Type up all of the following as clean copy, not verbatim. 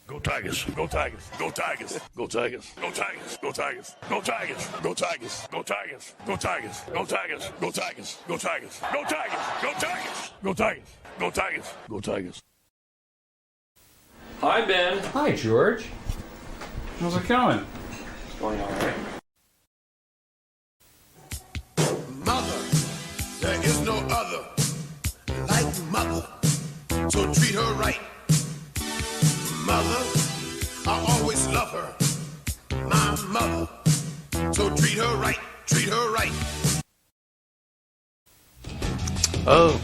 Go Tigers, go Tigers, go Tigers, go Tigers, go Tigers, go Tigers, go Tigers, go Tigers, go Tigers, go Tigers, go Tigers, go Tigers, go Tigers, go Tigers, go Tigers, go Tigers, go Tigers, go Tigers. Hi, Ben. Hi, George. How's it going? It's going all right. Mother, there is no other like mother, so treat her right. Mother, I always love her, my mother, so treat her right, treat her right. Oh.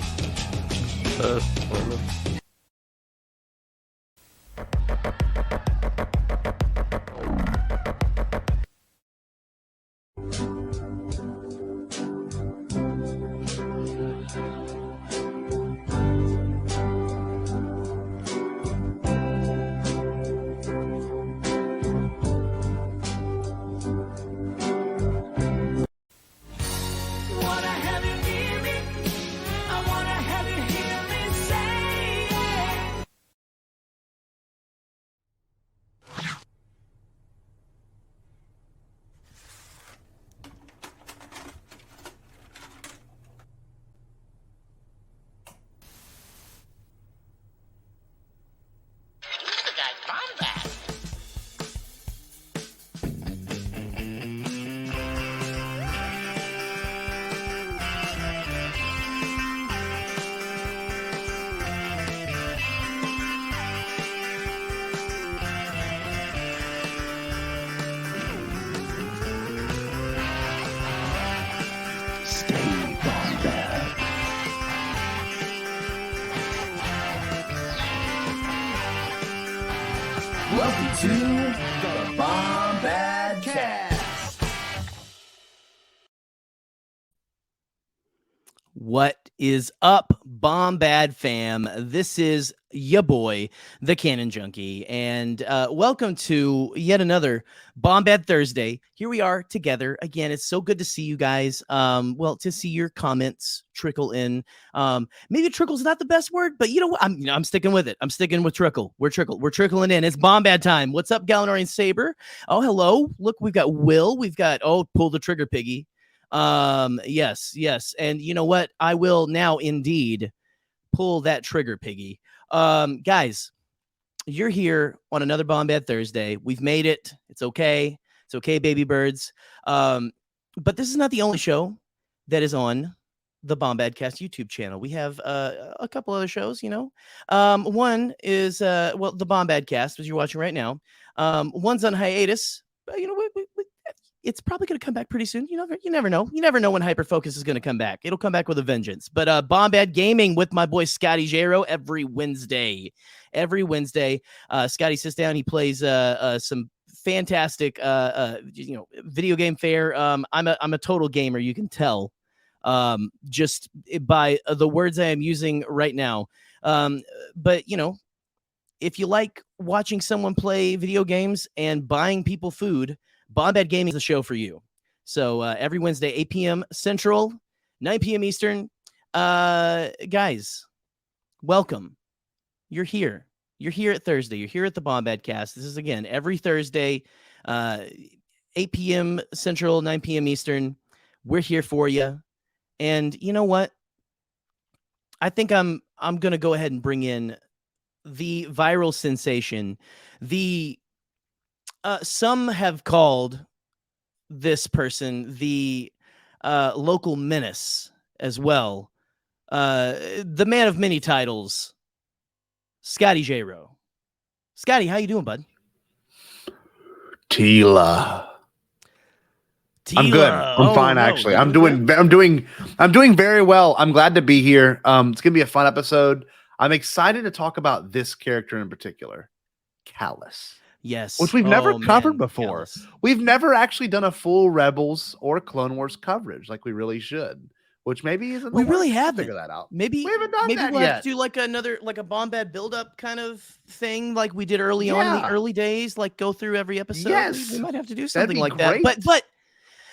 Welcome to the Bombadcast. What is up, Bombad fam? This is ya boy, the Cannon Junkie, and welcome to yet another Bombad Thursday. Here we are together again. It's so good to see you guys. Well, to see your comments trickle in. Maybe trickle's not the best word, but you know what? I'm sticking with it. I'm sticking with trickle. We're trickling in. It's Bombad time. What's up, Gallinarian Saber? Oh, hello. Look, we've got Will. We've got pull the trigger, piggy. Yes, and you know what? I will now indeed pull that trigger, piggy. Guys, you're here on another Bombad Thursday. We've made it. It's okay, baby birds. But this is not the only show that is on the Bombadcast YouTube channel. We have a couple other shows, you know. One is the Bombadcast, as you're watching right now. One's on hiatus, but you know, it's probably going to come back pretty soon. You never know. You never know when Hyperfocus is going to come back. It'll come back with a vengeance. But Bombad Gaming with my boy Scotty Jero every Wednesday. Scotty sits down. He plays some fantastic video game fare. I'm a total gamer. You can tell just by the words I am using right now. But you know, if you like watching someone play video games and buying people food, Bombad Gaming is the show for you. So every Wednesday, 8 p.m. Central, 9 p.m. Eastern. Guys, welcome. You're here. You're here at Thursday. You're here at the Bombadcast. This is, again, every Thursday, 8 p.m. Central, 9 p.m. Eastern. We're here for you. And you know what? I think I'm going to go ahead and bring in the viral sensation, some have called this person the local menace as well. The man of many titles, Scotty Jero. Scotty, how you doing, bud? Tila. I'm good. I'm fine, actually. I'm doing very well. I'm glad to be here. It's gonna be a fun episode. I'm excited to talk about this character in particular, Kallus. Yes. Which we've never covered before. Kallus. We've never actually done a full Rebels or Clone Wars coverage like we really should. Which maybe isn't. We really haven't figure that out. Maybe we haven't done maybe that we'll yet. have to do like a Bombad build-up kind of thing, like we did early on in the early days. Like go through every episode. Yes, we might have to do something like great. that. But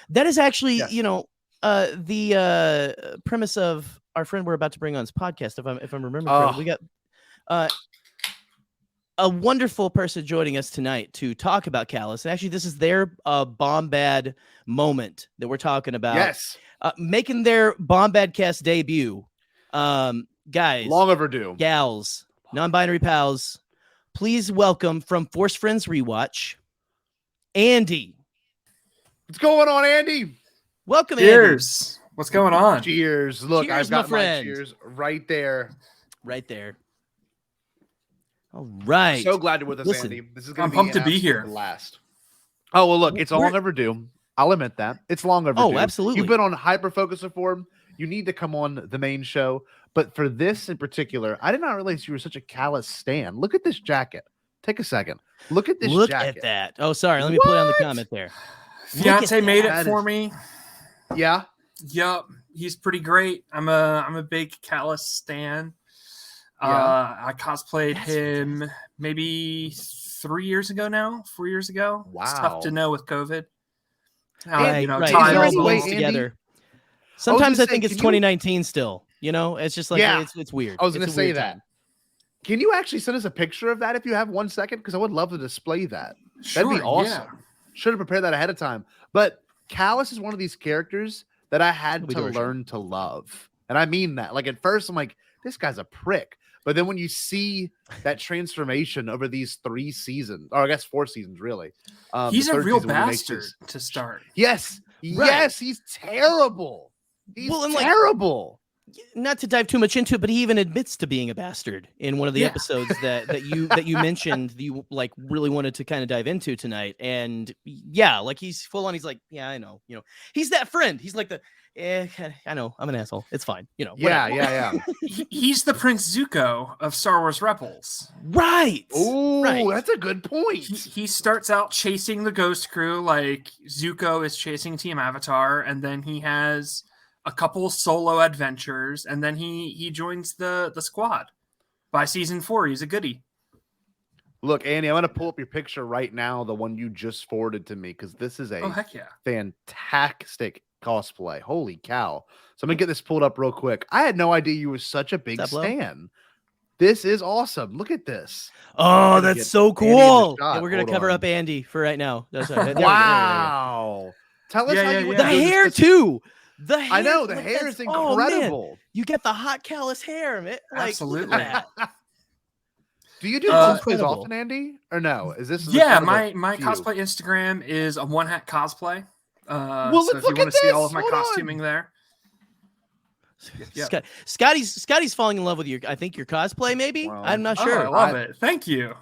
that is actually the premise of our friend we're about to bring on this podcast. If I'm remembering correctly, we got. a wonderful person joining us tonight to talk about Kallus. And actually, this is their Bombad moment that we're talking about. Yes. Making their Bombadcast debut. Guys. Long overdue. Gals. Non-binary pals. Please welcome from Force Friends Rewatch, Andy. What's going on, Andy? Welcome, Cheers. Andy. What's going on? Cheers. Look, Cheers, I've got my my cheers right there. Right there. All right. So glad you're with us, Listen, Andy. This is going I'm pumped to be here. Last. Oh, well, look, it's long overdue. I'll admit that. It's long overdue. Oh, absolutely. You've been on Hyperfocus before. You need to come on the main show. But for this in particular, I did not realize you were such a Kallus stan. Look at this jacket. Take a second. Look at this Look jacket. at that. Oh, sorry. Let me put it on the comment there. Fiance made it for me. Yeah. Yup. He's pretty great. I'm a big Kallus stan. I cosplayed him maybe 4 years ago. Wow. It's tough to know with COVID. Right. You know, Right. time It all is blends Andy? together. Sometimes I say, think it's can you- 2019 still. You know, it's just like Yeah. it's weird. I was going It's to a say weird that. time. Can you actually send us a picture of that if you have 1 second? Because I would love to display that. That'd be Sure, awesome. yeah. Should have prepared that ahead of time. But Kallus is one of these characters that I had We to do, sure. learn to love. And I mean that. Like at first, I'm like, this guy's a prick. But then when you see that transformation over these 3 seasons, or I guess 4 seasons, really. He's the a third real season when he makes bastard his- to start. Yes. Right. Yes. He's terrible. He's Well, and, like, terrible. Not to dive too much into it, but he even admits to being a bastard in one of the Yeah. episodes that you mentioned that you like really wanted to kind of dive into tonight. And yeah, like he's full on. He's like, yeah, I know. You know, he's that friend. He's like I know, I'm an asshole. It's fine. You know. Yeah. Whatever. Yeah. He's the Prince Zuko of Star Wars Rebels. Right. Oh, Right. that's a good point. He starts out chasing the Ghost Crew like Zuko is chasing Team Avatar, and then he has a couple solo adventures, and then he joins the squad. By season 4, he's a goodie. Look, Andy, I'm going to pull up your picture right now, the one you just forwarded to me, because this is Oh a heck yeah! fantastic cosplay. Holy cow. So I'm going to get this pulled up real quick. I had no idea you were such a big What's up, Lo? stan. This is awesome. Look at this. Oh, Gotta that's get so Andy in the cool. shot. Yeah, we're gonna Hold cover on. up Andy for right now. That's right. There we go. Wow. Tell us Yeah, how yeah, you yeah. The went through hair this- too. The hair. I know. The like, hair that's- is oh, man. incredible. You get the hot Kallus hair, man. Like, Absolutely. look at that. Do you do Uh, cosplays incredible. often, Andy? Or no? Is this Yeah, one of the my few? cosplay Instagram is a one hat cosplay. Well, So let's if you look want at to see all this. of my Hold on. costuming there, Yeah. Scotty's falling in love with your. I think your cosplay. Maybe Well, I'm not Oh, sure. I love it. Thank you.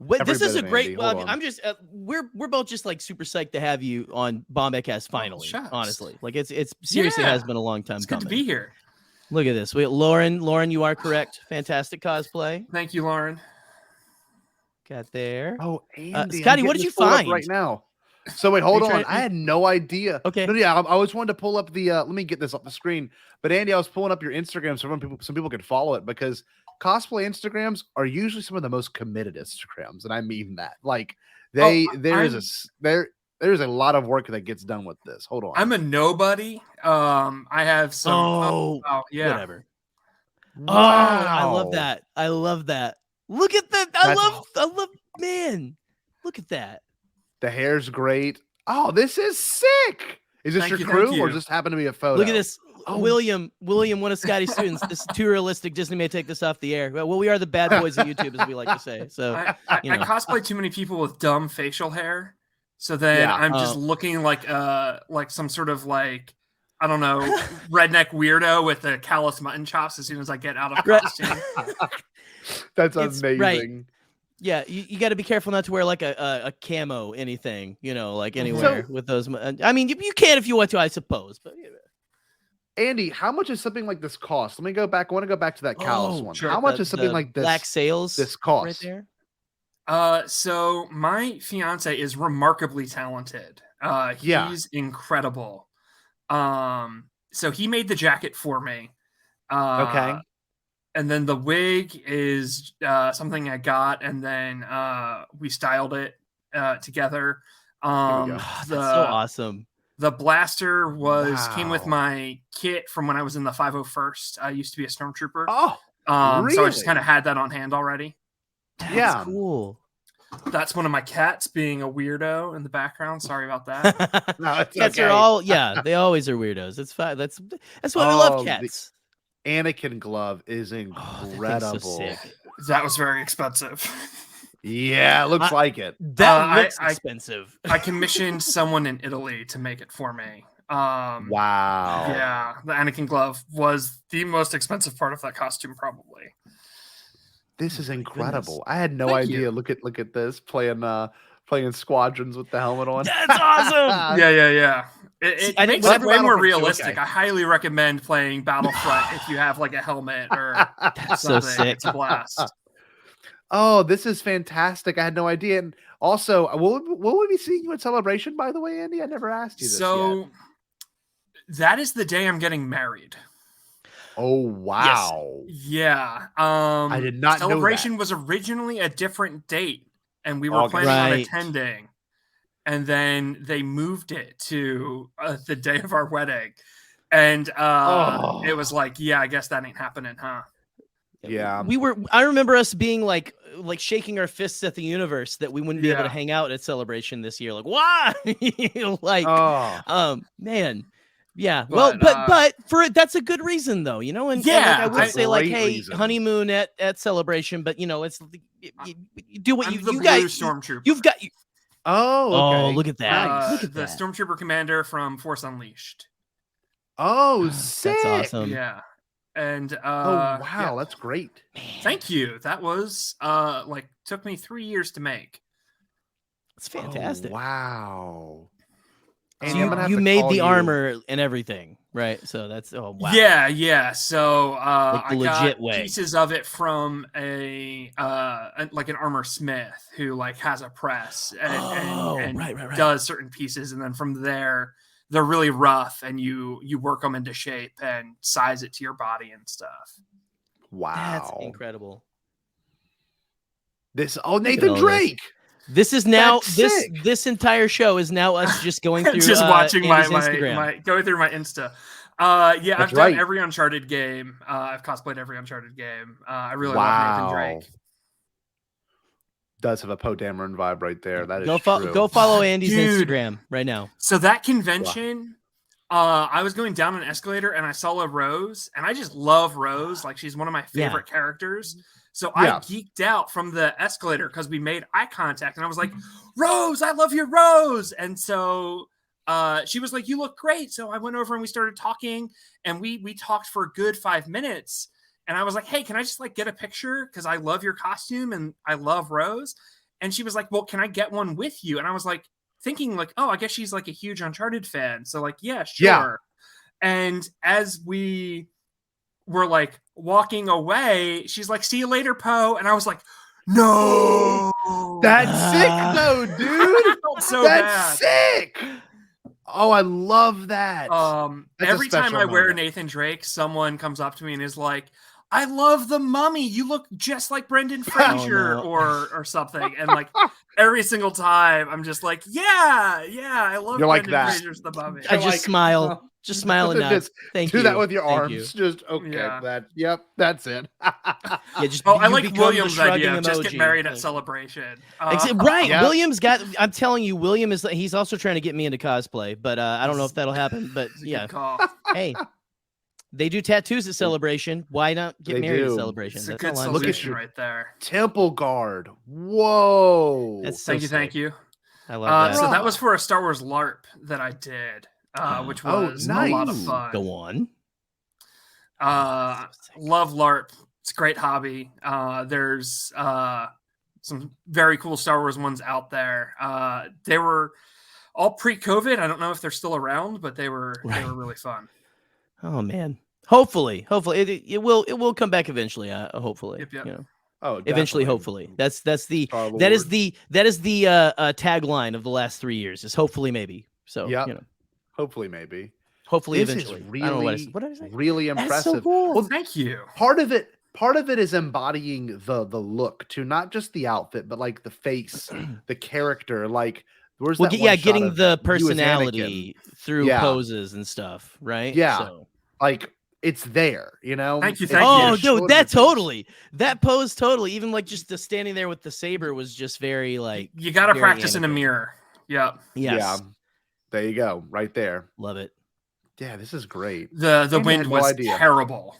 This is a Every bit of great. Andy. Well, Hold on. I'm just. We're both just like super psyched to have you on Bombadcast finally. shucks. Honestly, like it's seriously Yeah. has been a long time It's coming. good to be here. Look at this. Wait, Lauren, you are correct. Fantastic cosplay. Thank you, Lauren. Got there. Oh, Andy, Scotty, I'm what getting did you this pulled up find? right now? So wait, hold Are you on. trying- I had no idea. Okay. No, yeah, I always wanted to pull up the. Let me get this off the screen. But Andy, I was pulling up your Instagram so some people could follow it because cosplay Instagrams are usually some of the most committed Instagrams, and I mean that. Like there's a lot of work that gets done with this. Hold on. I'm a nobody. I have some. Oh, yeah. whatever. Oh, I love that. I love that. Look at that. I love. Man, look at that. The hair's great. Oh, this is sick. Is this Thank your you, crew thank or you. does this happen to be a photo? Look at this. Oh. William, one of Scotty's students. This is too realistic. Disney may take this off the air. Well, we are the bad boys of YouTube, as we like to say. So, I you know. cosplay too many people with dumb facial hair, so then Yeah. I'm just looking like some sort of like I don't know redneck weirdo with the Kallus mutton chops as soon as I get out of Right. costume. That's It's- amazing. right. Yeah, you got to be careful not to wear like a camo anything, like anywhere with those. I mean, you can if you want to, I suppose. But Andy, how much does something like this cost? Let me go back. I want to go back to that Kallus one. sure. How much The- is something the like this? Black Sails. this cost? right there. So my fiance is remarkably talented. Yeah. He's incredible. So he made the jacket for me. Okay. And then the wig is something I got, and then we styled it together. we go. That's so awesome. The blaster came with Wow. my kit from when I was in the 501st. I used to be a stormtrooper. Oh, So I just really? kind of had that on hand already. That's cool. That's one of my cats being a weirdo in the background. Sorry about that. No, it's Cats okay. are all they always are weirdos. It's fine. That's why we love cats. The Anakin glove is Oh, incredible. that thing's so sick. That was very expensive. Yeah, it looks like it. That looks expensive. I commissioned someone in Italy to make it for me. Wow. Yeah, the Anakin glove was the most expensive part of that costume, probably. This is incredible. goodness. I had no Thank idea. you. Look at this playing squadrons with the helmet on. That's awesome. Yeah. It I makes think it way more Battlefront's realistic. okay. I highly recommend playing Battlefront if you have like a helmet or That's so something. sick. It's a blast. Oh, this is fantastic. I had no idea. And also, will we be seeing you at Celebration, by the way, Andy? I never asked you this yet. That is the day I'm getting married. Oh, wow. Yeah. I did not know Celebration that. was originally a different date, and we were August. planning on Right. attending. And then they moved it to the day of our wedding. And it was like, yeah, I guess that ain't happening, huh? Yeah. I remember us being like shaking our fists at the universe that we wouldn't be able to Yeah. hang out at Celebration this year. Like, why? Like, Oh. man. Yeah. But, but that's a good reason though, you know? And Yeah, like, I would it's a say like, great hey, reason. honeymoon at Celebration, but you know, it's you do what I'm you the blue guys stormtrooper. you've got Oh, Oh, okay. look at that. Nice. Look at the that. stormtrooper commander from Force Unleashed. Oh, sick. That's awesome. Yeah. And Oh, wow. yeah. That's great. Thank you. That was took me 3 years to make. It's fantastic. Oh, wow. So Andy, I'm gonna have you to made call the you. armor and everything, right? So that's wow. Yeah. So Like the I got legit way. pieces of it from an armor smith who like has a press and right. does certain pieces, and then from there they're really rough, and you work them into shape and size it to your body and stuff. Wow. That's incredible. Nathan all this. Drake. This is now That's sick. this entire show is now us just going through Just watching Andy's my Instagram. going through my Insta. I've That's done right. every Uncharted game. I've cosplayed every Uncharted game. I really Wow. love Nathan Drake. Does have a Poe Dameron vibe right there. That is Go true. follow Andy's Dude. Instagram right now. So that convention, I was going down an escalator and I saw a Rose, and I just love Rose. Like, she's one of my favorite characters. So Yeah. I geeked out from the escalator because we made eye contact, and I was like, Rose, I love your Rose. And so she was like, you look great. So I went over and we started talking, and we talked for a good 5 minutes. And I was like, hey, can I just like get a picture? Because I love your costume and I love Rose. And she was like, well, can I get one with you? And I was like, thinking like, oh, I guess she's like a huge Uncharted fan. So like, yeah, sure. Yeah. And as we were like walking away, she's like, see you later, Poe. And I was like, no. That's sick though, dude. I felt so That's bad. sick. Oh, I love that. That's a Every time special I wear moment. Nathan Drake, someone comes up to me and is like, I love the Mummy. You look just like Brendan Fraser no. or something. And like every single time, I'm just like, yeah, I love You're like Brendan that. Fraser's the Mummy. I just like, smile. Just smile and nod. Just Thank do you. that with your Thank arms. you. Just okay. Yeah. That's it. Yeah, just Oh, I you like become the William's idea shrugging of just get emoji. married at Thank you. Celebration. Right. Yeah. William's got I'm telling you, William he's also trying to get me into cosplay, but I don't know if that'll happen. But yeah. Good call. Hey. They do tattoos at Celebration. Why not get They married do. at Celebration? It's a That's good all I'm Look at saying. solution you. right there. Temple Guard. Whoa. That's so Thank sick. you. I love that. So that was for a Star Wars LARP that I did, which Oh, was a lot of nice. fun. Go on. Love LARP. It's a great hobby. There's some very cool Star Wars ones out there. They were all pre-COVID. I don't know if they're still around, but they were really fun. Oh man. Hopefully it will come back eventually. Hopefully. Yep. You know. Oh, Eventually, definitely. hopefully. That's the Star that is Lord. the tagline of the last 3 years is hopefully maybe. So Yep. you know, Hopefully, maybe. hopefully This eventually. is I don't know really, what did I say? really That's impressive. so cool. Well, Thank you. part of it is embodying the look too, not just the outfit, but like the face, the character. Like, where's Well, that? yeah, one shot getting of the you as Anakin? personality through Yeah. poses and stuff, right? Yeah. So, Like it's there, you know. Thank you, It's thank Oh, you. showed dude, that in the face. totally, that pose totally. Even like just the standing there with the saber was just very like. You got to very practice in a animated. mirror. Yep. Yes, Yeah, there you go, right there. love it. Yeah, this is great. The I had wind no was idea. terrible.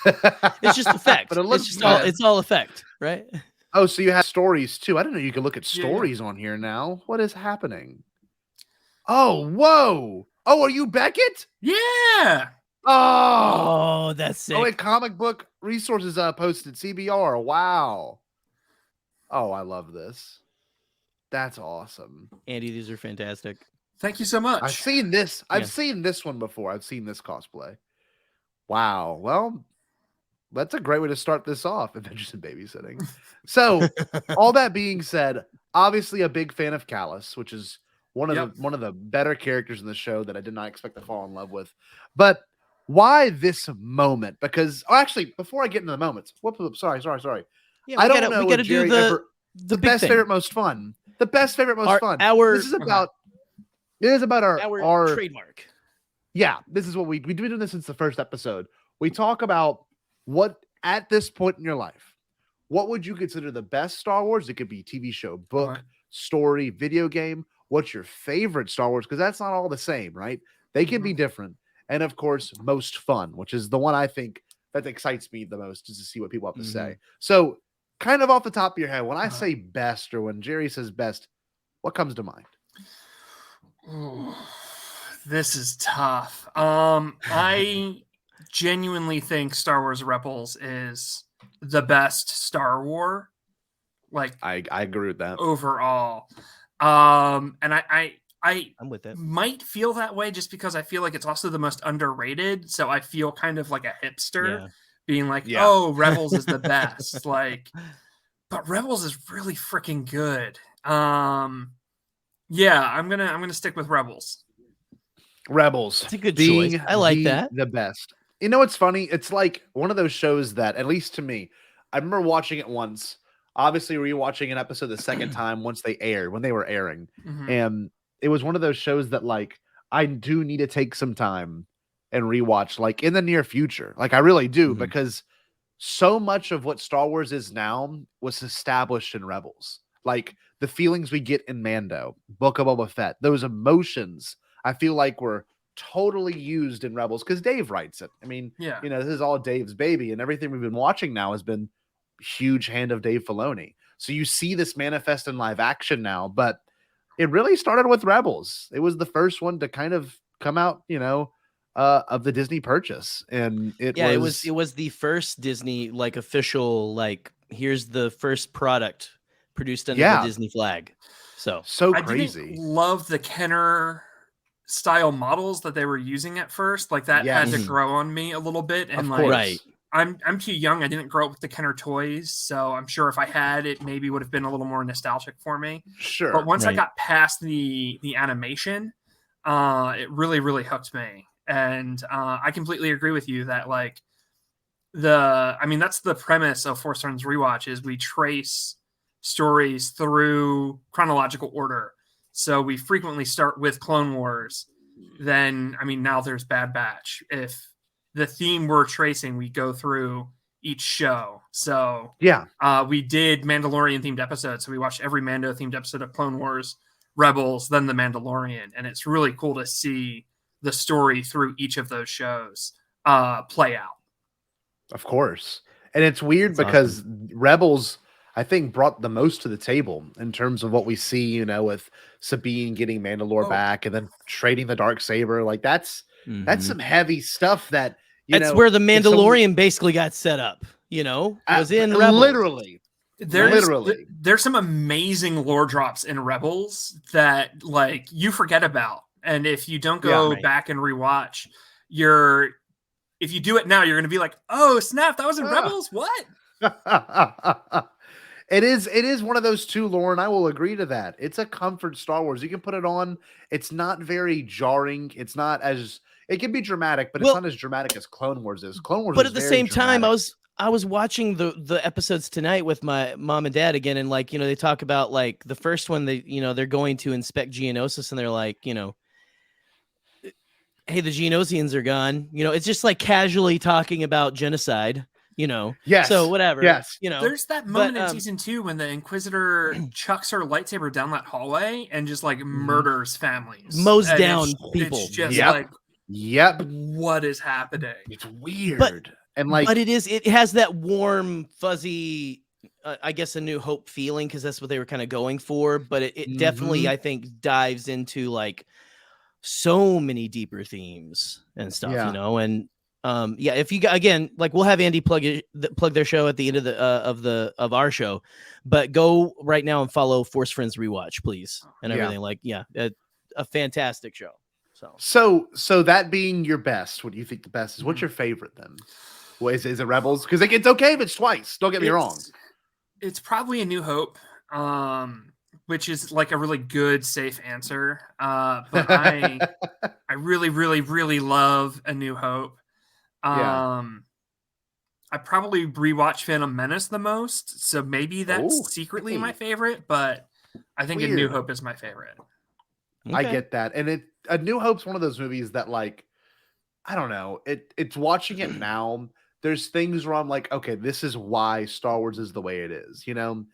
It's just effect. But it It's looks just good. all. It's all effect, right? Oh, so you have stories too. I didn't know you could look at Yeah, yeah. stories on here now. What is happening? Oh, whoa. Oh, are you Beckett? Yeah. Oh, Oh, that's sick. oh, wait, comic book resources posted CBR. Wow. Oh, I love this. That's awesome. Andy, these are fantastic. Thank you so much. I've seen this. I've Yeah. seen this one before. I've seen this cosplay. Wow. Well, that's a great way to start this off. Adventures in Babysitting. So, all that being said, obviously a big fan of Kallus, which is one of the better characters in the show that I did not expect to fall in love with. But why this moment? Because actually, before I get into the moments, sorry. Yeah, I we don't gotta, know. we got to if do Gerry the ever- the big best thing. favorite, most fun. The best favorite, most fun. This is about. It is about our trademark. Yeah, this is what we've been doing this since the first episode. We talk about what at this point in your life, what would you consider the best Star Wars? It could be TV show, book, Right. story, video game. What's your favorite Star Wars? Because that's not all the same, right? They can be different. And of course, most fun, which is the one I think that excites me the most, is to see what people have to say. So, kind of off the top of your head, when I say best or when Gerry says best, what comes to mind? Ooh, this is tough. I genuinely think Star Wars Rebels is the best Star Wars, like I agree with that. overall. And I'm with it. might feel that way just because I feel like it's also the most underrated. So I feel kind of like a hipster Yeah. being like, Yeah. oh, Rebels is the best. Like, but Rebels is really freaking good. Yeah, I'm gonna stick with Rebels. Rebels. It's a good choice. I like that. The best. You know what's funny? It's like one of those shows that, at least to me, I remember watching it once. Obviously, rewatching an episode the second time once they aired, when they were airing. Mhm. And it was one of those shows that, like, I do need to take some time and rewatch, like, in the near future. Like, I really do, Mhm. because so much of what Star Wars is now was established in Rebels. Like, the feelings we get in Mando, Book of Boba Fett, those emotions, I feel like were totally used in Rebels because Dave writes it. I mean, Yeah. you know, this is all Dave's baby, and everything we've been watching now has been huge hand of Dave Filoni. So you see this manifest in live action now, but it really started with Rebels. It was the first one to kind of come out, you know, of the Disney purchase, and it was the first Disney like official like here's the first product produced under the Disney flag. So I crazy. didn't love the Kenner style models that they were using at first. Like that had to Yes. grow on me a little bit. And Of like, course. right. I'm too young. I didn't grow up with the Kenner toys, so I'm sure if I had, it maybe would have been a little more nostalgic for me. Sure. But once I Right. got past the animation, it really, really hooked me. And I completely agree with you that like that's the premise of Force Turns Rewatch is we trace stories through chronological order. So we frequently start with Clone Wars. Then, now there's Bad Batch. If the theme we're tracing, we go through each show. So Yeah. we did Mandalorian themed episodes. So we watched every Mando themed episode of Clone Wars, Rebels, then the Mandalorian. And it's really cool to see the story through each of those shows play out. Of course. And it's weird That's because Rebels, I think, brought the most to the table in terms of what we see, you know, with Sabine getting Mandalore back and then trading the Darksaber. Like that's some heavy stuff that, that's where the Mandalorian basically got set up, you know, was in Rebels. Literally. There's some amazing lore drops in Rebels that like you forget about. And if you don't go back and rewatch, if you do it now, you're going to be like, oh, snap, that was in Rebels? What? It is one of those two, Lauren. I will agree to that. It's a comfort Star Wars. You can put it on. It's not very jarring. It's not as, it can be dramatic, but it's not as dramatic as Clone Wars is. Clone Wars but is at the very same time, dramatic. I was watching the episodes tonight with my mom and dad again, and like, you know, they talk about like the first one, they're going to inspect Geonosis, and they're like, you know, hey, the Geonosians are gone. You know, it's just like casually talking about genocide. You know, Yes. So whatever. Yes. You know, There's that moment but, in season 2 when the Inquisitor chucks her lightsaber down that hallway and just like murders families, mows And down it's people. just Yep. like, Yep. what is happening? It's weird. And like, but it has that warm, fuzzy, I guess, A New Hope feeling because that's what they were kind of going for. But it definitely, I think, dives into like so many deeper themes and stuff, Yeah. you know. And if you again, like, we'll have Andy plug their show at the end of our show, but go right now and follow Force Friends Rewatch, please, and everything. Like, a fantastic show. So that being your best, what do you think the best is? What's your favorite then? Well, is it Rebels? Because it's okay if it's twice. Don't get me wrong. It's probably A New Hope, which is like a really good, safe answer. But I really, really, really love A New Hope. I probably rewatch Phantom Menace the most, so maybe that's secretly my favorite. But I think A New Hope is my favorite. Okay. I get that, and A New Hope's one of those movies that, like, I don't know. It's watching it now. There's things where I'm like, okay, this is why Star Wars is the way it is. You know,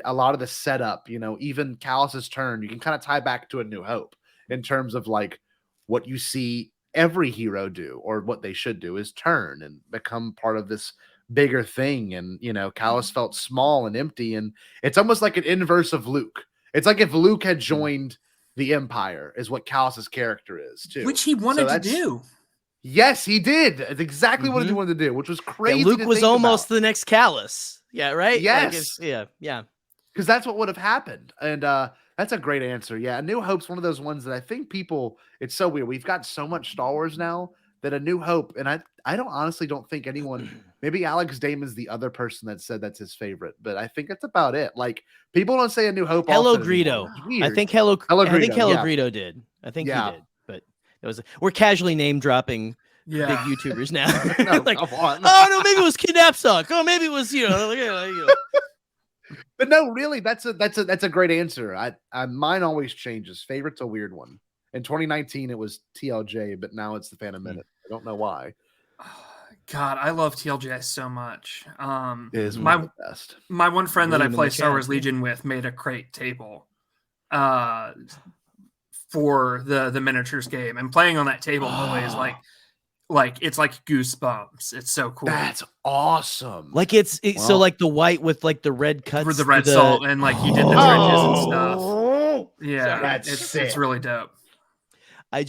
a lot of the setup, you know, even Kallus's turn, you can kind of tie back to A New Hope in terms of like what you see every hero do, or what they should do is turn and become part of this bigger thing. And, you know, Kallus felt small and empty. And it's almost like an inverse of Luke. It's like if Luke had joined the Empire, is what Kallus's character is too. Which he wanted to do. Yes, he did. It's exactly what he wanted to do, which was crazy. Luke was almost about. the next Kallus. Yeah, right? Yes. Like yeah. Because that's what would have happened. And that's a great answer. Yeah, A New Hope's one of those ones that I think people, it's so weird. We've got so much Star Wars now that A New Hope, and I honestly don't think anyone, maybe Alex Damon's the other person that said that's his favorite, but I think that's about it. Like, people don't say A New Hope. Hello Greedo. I think Hello Greedo did. I think he did. But it was, we're casually name dropping big YouTubers now. No, like, come on. oh no, maybe it was Kidnap Suck. Oh, maybe it was, you know. But no, really, that's a great answer. I mine always changes. Favorite's a weird one. In 2019, it was TLJ, but now it's the Phantom Menace. I don't know why. God, I love TLJ so much. It is one of the best. My one friend that I Leave 'em in play the Star chat, Wars Legion with made a crate table for the miniatures game, and playing on that table always like it's like goosebumps. It's so cool. That's awesome. Like so like the white with like the red cuts with the red salt, and like he did the trenches and stuff. Yeah, That's it's really dope. I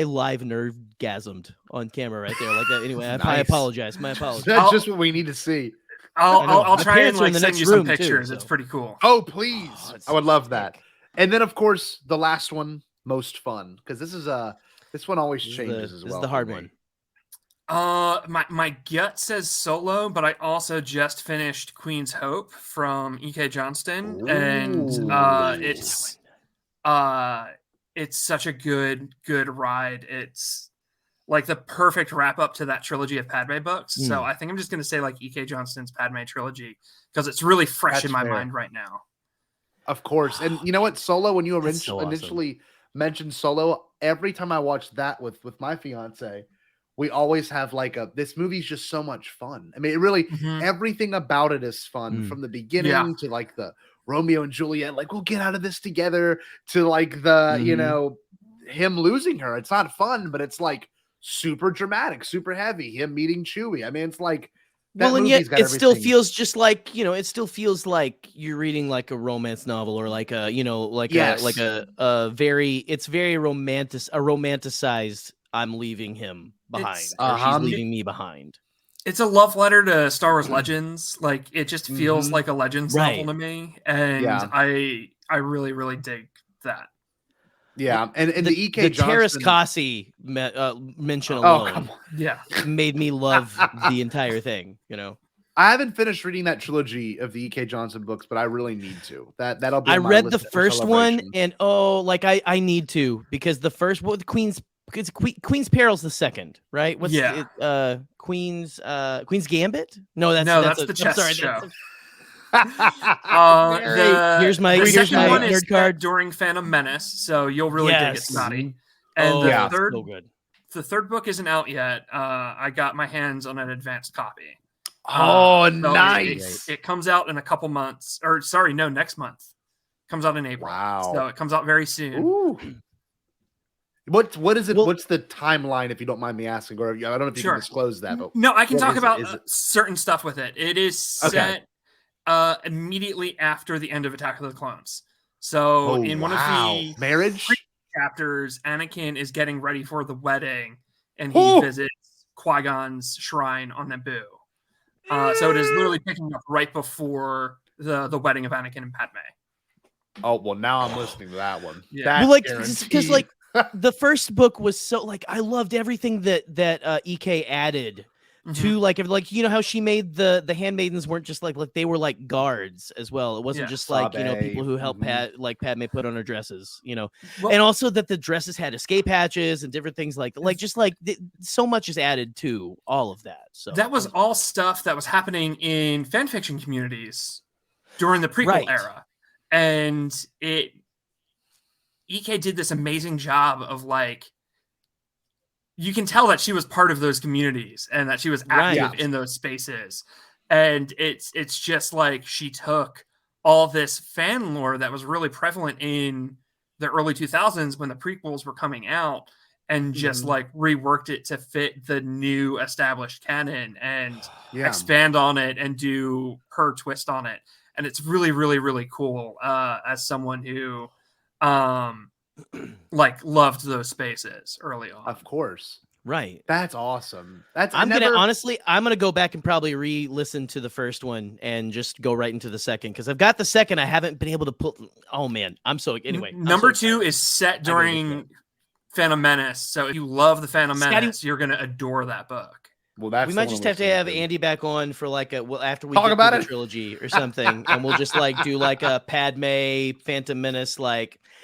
live nerve-gasmed on camera right there like that. Anyway, I Nice. apologize. My apologies. That's just what we need to see. I'll My try parents and are in like the send next you some room, too, pictures. so. It's pretty cool. Oh, please. I would love that. And then, of course, the last one, most fun, because this one always changes as well. This is the hard one. My gut says Solo, but I also just finished Queen's Hope from E.K. Johnston, and it's such a good ride. It's like the perfect wrap up to that trilogy of Padme books. So I think I'm just gonna say like E.K. Johnston's Padme trilogy because it's really fresh in my mind right now. Of course. And you know what? Solo, when you initially awesome. mentioned Solo, every time I watch that with my fiance, we always have like this movie's just so much fun. I mean, it really, everything about it is fun from the beginning to like the Romeo and Juliet, like we'll get out of this together, to like the, you know, him losing her. It's not fun, but it's like super dramatic, super heavy. Him meeting Chewie. I mean, it's like, and yet it still feels just like, you know, it still feels like you're reading like a romance novel or like a, you know, like a very romanticized I'm leaving him behind. Or she's leaving me behind. It's a love letter to Star Wars Legends. Like it just feels like a Legends novel to me. And I really, really dig that. Yeah, and the E.K. Johnston, Terrace Kasi mention alone, made me love the entire thing. You know, I haven't finished reading that trilogy of the E.K. Johnston books, but I really need to. That'll be. I read the first one, and I need to, because the first Queen's Peril's the second, right? What's Queen's Gambit? No, that's the chess show. Here's my nerd card during Phantom Menace, so you'll really dig it, Scotty. And it's so good. The third book isn't out yet. I got my hands on an advanced copy. Oh, So nice. It comes out in a couple months, or sorry, no, next month. Comes out in April. Wow. So it comes out very soon. Ooh. What is it? What's the timeline, if you don't mind me asking? Or I don't know if you can disclose that. But no, I can talk about it? certain stuff with it. It is set immediately after the end of Attack of the Clones. So in one of the marriage chapters, Anakin is getting ready for the wedding, and he visits Qui-Gon's shrine on Naboo. So it is literally picking up right before the wedding of Anakin and Padme. Oh, well, now I'm listening to that one. Yeah. Well, like, because like the first book was so like I loved everything that EK added to like you know how she made the handmaidens weren't just like they were like guards as well. It wasn't just like people who helped Padme put on her dresses, and also that the dresses had escape hatches and different things so much is added to all of that. So that was all stuff that was happening in fan fiction communities during the prequel era, and EK did this amazing job of you can tell that she was part of those communities and that she was active in those spaces. And it's just like she took all this fan lore that was really prevalent in the early 2000s when the prequels were coming out and just reworked it to fit the new established canon and expand on it and do her twist on it. And it's really, really, really cool as someone who loved those spaces early on. Of course. Right. That's awesome. I'm gonna go back and probably re-listen to the first one and just go right into the second because I've got the second. I haven't been able to put. Oh man, anyway. Number 2 is set during Phantom Menace, so if you love the Phantom Menace, you're gonna adore that book. Well, we might just have to have Andy back on for after we talk get about the trilogy or something, and we'll just do a Padme Phantom Menace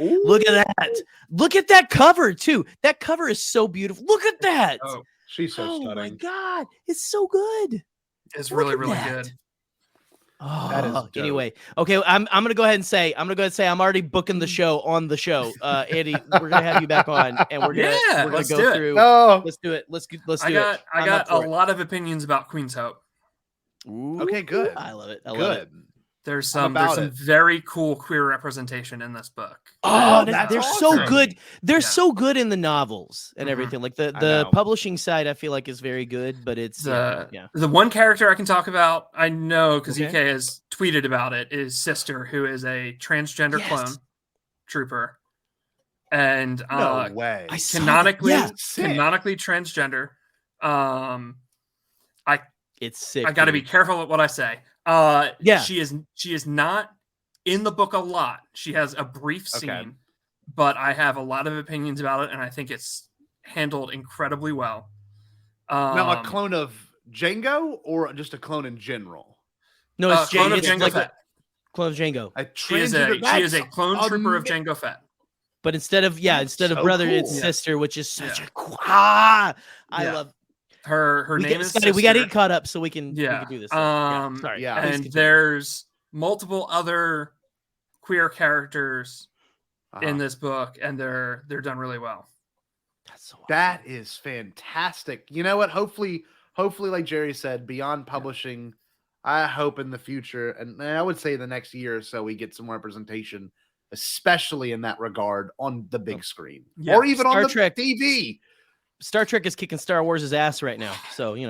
Ooh. Look at that! Look at that cover too. That cover is so beautiful. Look at that! Oh, she's so stunning. Oh my god, it's so good. It's really, really good. Oh, that is dope. Anyway, okay, I'm gonna go ahead and say I'm already booking the show on the show. Andy, we're gonna have you back on, and we're gonna go through. No. Let's do it. Let's do it. I got a lot of opinions about Queen's Hope. Ooh, okay, good. I love it. I love it. There's some very cool queer representation in this book. Oh, they're awesome. So good. They're so good in the novels and everything. Like the publishing side, I feel like is very good, but it's the one character I can talk about. I know because EK has tweeted about it. Is Sister, who is a transgender clone trooper, and no way, canonically transgender. It's sick. I got to be careful with what I say. She is not in the book a lot. She has a brief scene, but I have a lot of opinions about it, and I think it's handled incredibly well. Now, a clone of Jango, or just a clone in general? No, it's clone of Jango Fett. Clone of Jango. She is a clone trooper of Jango Fett. But instead of brother, it's sister, which is such a I love. Her name is Scotty. We got to get caught up so we can do this. Sorry. And there's multiple other queer characters in this book, and they're done really well. That's so awesome. That is fantastic. You know what? Hopefully, like Gerry said, beyond publishing, I hope in the future, and I would say the next year or so, we get some representation, especially in that regard on the big screen or even on the TV. Star Trek is kicking Star Wars' ass right now, so big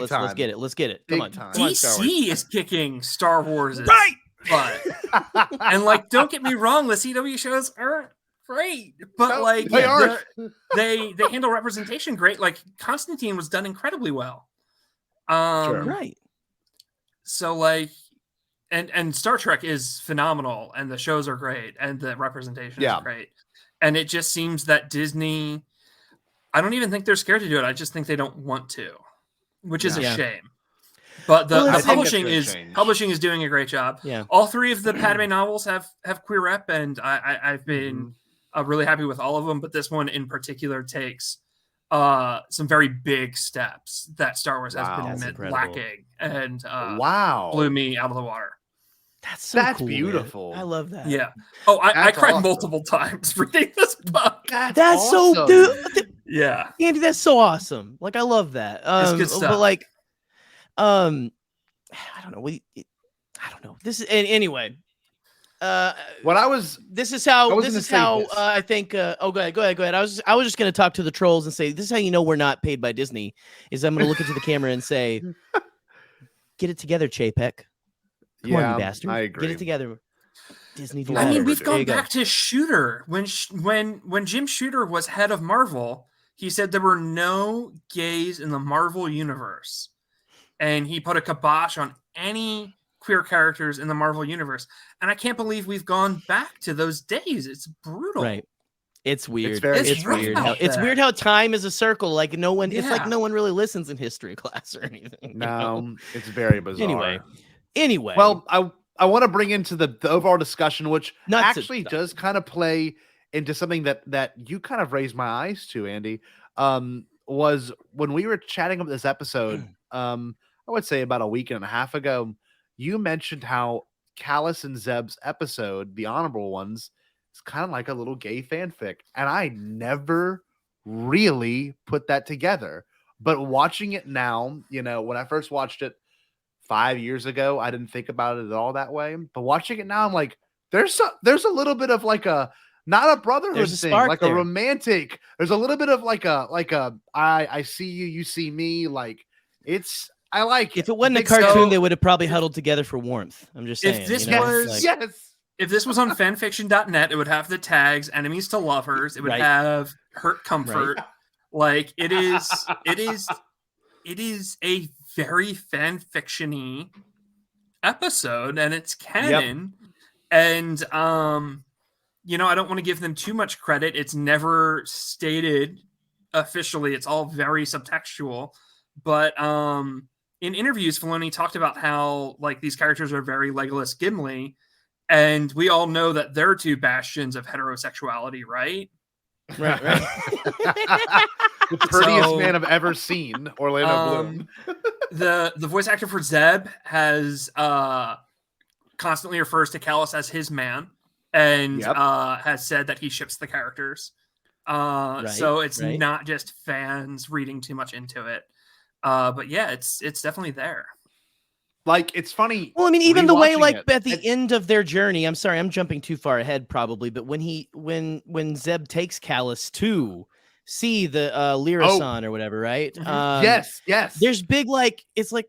time. Let's get it. Come on. DC is kicking Star Wars' right, but and don't get me wrong, the CW shows aren't great, but they are. They handle representation great. Like Constantine was done incredibly well. Right. So and Star Trek is phenomenal, and the shows are great, and the representation is great, and it just seems that Disney. I don't even think they're scared to do it. I just think they don't want to, which is a shame. But the publishing is doing a great job. Yeah. All 3 of the Padme novels have queer rep, and I've been really happy with all of them. But this one in particular takes some very big steps that Star Wars has been lacking, and blew me out of the water. That's so That's cool, man. beautiful. I love that. Yeah. Oh, I That's cried awesome. multiple times reading this book. That's so awesome. dude. Yeah. Andy, that's so awesome. Like I love that. It's good stuff. But like, I don't know. I don't know. This is anyway. What I was This is how. I was This gonna is say how this. I think. Go ahead. I was just gonna talk to the trolls and say, this is how you know we're not paid by Disney. Is I'm gonna look into the camera and say, get it together, Chapek. Come on, you bastard. I agree. Get it together. Disney. Do I I mean, better. we've There gone you go. back to Shooter. When Jim Shooter was head of Marvel, he said there were no gays in the Marvel universe, and he put a kibosh on any queer characters in the Marvel universe. And I can't believe we've gone back to those days. It's brutal. Right. It's weird. very It's rough weird. out It's there. weird how time is a circle. Like no one. It's like Yeah. no one really listens in history class or anything. you know? No, it's very bizarre. Anyway. Well, I want to bring into the overall discussion, which Nuts and actually stuff. does kind of play into something that you kind of raised my eyes to, Andy. Was when we were chatting about this episode, I would say about a week and a half ago, you mentioned how Kallus and Zeb's episode, the honorable ones, is kind of like a little gay fanfic. And I never really put that together. But watching it now, when I first watched it 5 years ago, I didn't think about it at all that way. But watching it now, I'm like, there's a little bit of like a not a brotherhood There's a thing, spark like there. a romantic. There's a little bit of like a I see you, you see me. Like I like if it wasn't a big cartoon, stuff. they would have probably huddled together for warmth. I'm just saying. If this you know? was- Like, Yes. If this was on fanfiction.net, it would have the tags enemies to lovers. It would Right. have hurt comfort. Like it is a very fanfiction-y episode, and it's canon. And I don't want to give them too much credit. It's never stated officially. It's all very subtextual. But in interviews, Filoni talked about how like these characters are very Legolas Gimli, and we all know that they're two bastions of heterosexuality, right? right. The prettiest So, man I've ever seen, Orlando Bloom. The voice actor for Zeb has constantly refers to Kallus as his man, and Yep. has said that he ships the characters. So it's right. not just fans reading too much into it. But yeah, it's definitely there. Like it's funny. Well, I mean, even the way, rewatching like it, at the end of their journey. I'm sorry, I'm jumping too far ahead, probably. But when Zeb takes Kallus to see the Lyrasan or whatever, right? Mhm. yes. There's big like it's like,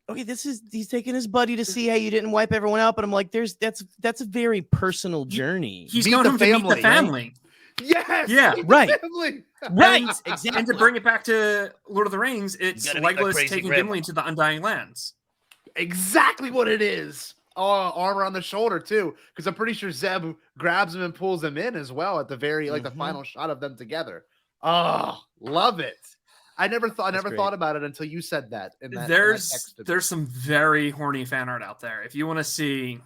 okay, he's taking his buddy to see how you didn't wipe everyone out, but I'm like, that's a very personal journey. He's Meet going the home to meet the family, right? family. Yes. Yeah. meet the Right. family. Right, And exactly. to bring it back to Lord of the Rings, it's gotta meet my Legolas crazy taking grandma. Gimli to the Undying Lands. Exactly what it is. Oh, arm around the shoulder too, because I'm pretty sure Zeb grabs him and pulls him in as well at the very the final shot of them together. Oh, love it. I never thought great. about it until you said that. In that There's some very horny fan art out there. If you want to see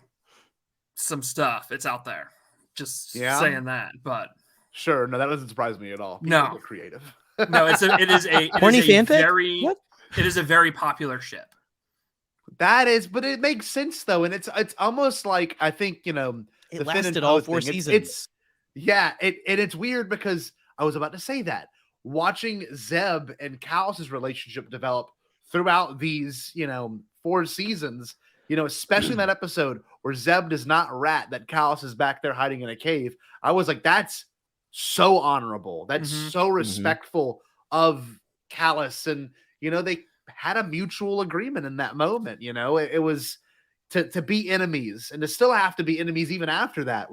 some stuff, it's out there. Just saying that, but sure. No, that doesn't surprise me at all. People No. are creative. no, it is a Horny fanfic? very What? it is a very popular ship. That is, but it makes sense though, and it's almost like I think It the Finn and lasted all Poe 4 thing, seasons. It's weird because I was about to say that watching Zeb and Kallus's relationship develop throughout these 4 seasons, especially in that episode where Zeb does not rat that Kallus is back there hiding in a cave. I was like, that's so honorable. That's Mhm. so respectful of Kallus, and they had a mutual agreement in that moment. It was to be enemies and to still have to be enemies even after that.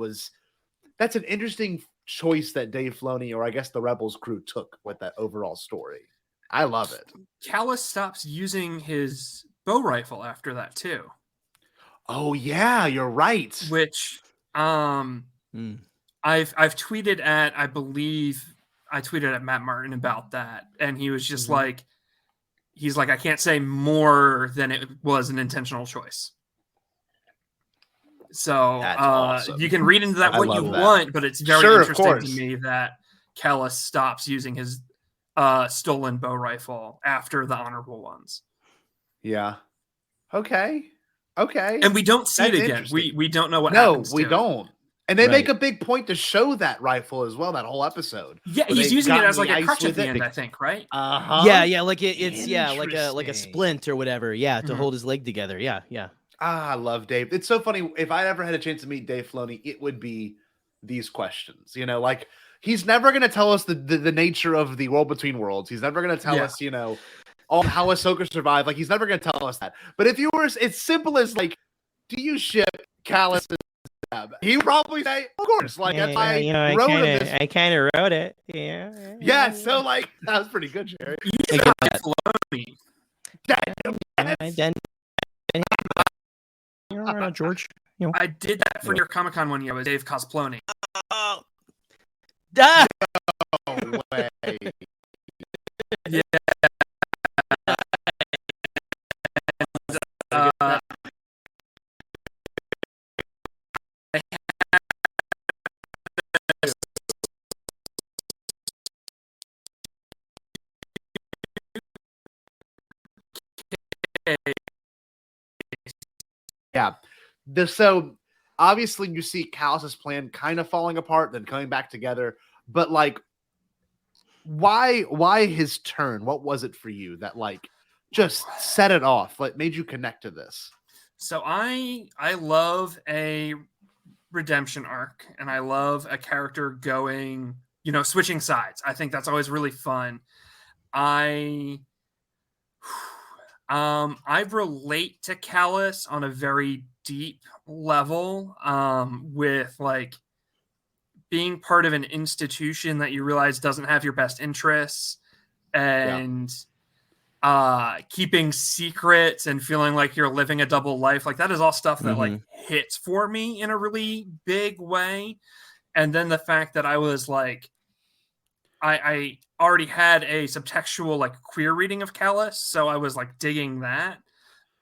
That's an interesting choice that Dave Filoni, or I guess the Rebels crew, took with that overall story. I love it. Callus stops using his bow rifle after that too, Oh yeah, you're right. which Mm. I've tweeted at, I believe I tweeted at Matt Martin about that, and he was just like, he's like, I can't say more than it was an intentional choice. So That's awesome. you can read into that I what you love that. want, but it's very Sure, of interesting course. to me that Kallus stops using his stolen bow rifle after the honorable ones. Yeah. Okay. Okay. And we don't see That's it again. interesting. We don't know what No, happens. we to don't. And they Right. make a big point to show that rifle as well, that whole episode. Yeah, where he's they've using it gotten as like the a ice crutch at with the it. end, I think, right? Uh-huh. Yeah, like it's like a Interesting. splint or whatever. Yeah, to Mhm. hold his leg together. Yeah. I love Dave. It's so funny. If I ever had a chance to meet Dave Filoni, it would be these questions. You know, like he's never going to tell us the nature of the world between worlds. He's never going to tell us, you know, how Ahsoka survived. Like he's never going to tell us that. But if you were, it's simple as like, do you ship Kallus and Zeb? He would probably say, of course. Like that's why I wrote him this. I kind of wrote it. Yeah. Yeah. So like that was pretty good, Jerry. He's I get that. Filoni. George. I did that for your Comic Con one year with Dave Cosploni. Ah! No way. Yeah. Yeah. So obviously you see Kallus's plan kind of falling apart, then coming back together. But like, why his turn? What was it for you that like just set it off? Like made you connect to this? So I love a redemption arc, and I love a character going, you know, switching sides. I think that's always really fun. I relate to Kallus on a very deep level, with like being part of an institution that you realize doesn't have your best interests, and keeping secrets and feeling like you're living a double life. Like that is all stuff that like hits for me in a really big way. And then the fact that I was like, I already had a subtextual like queer reading of Kallus, so I was like digging that.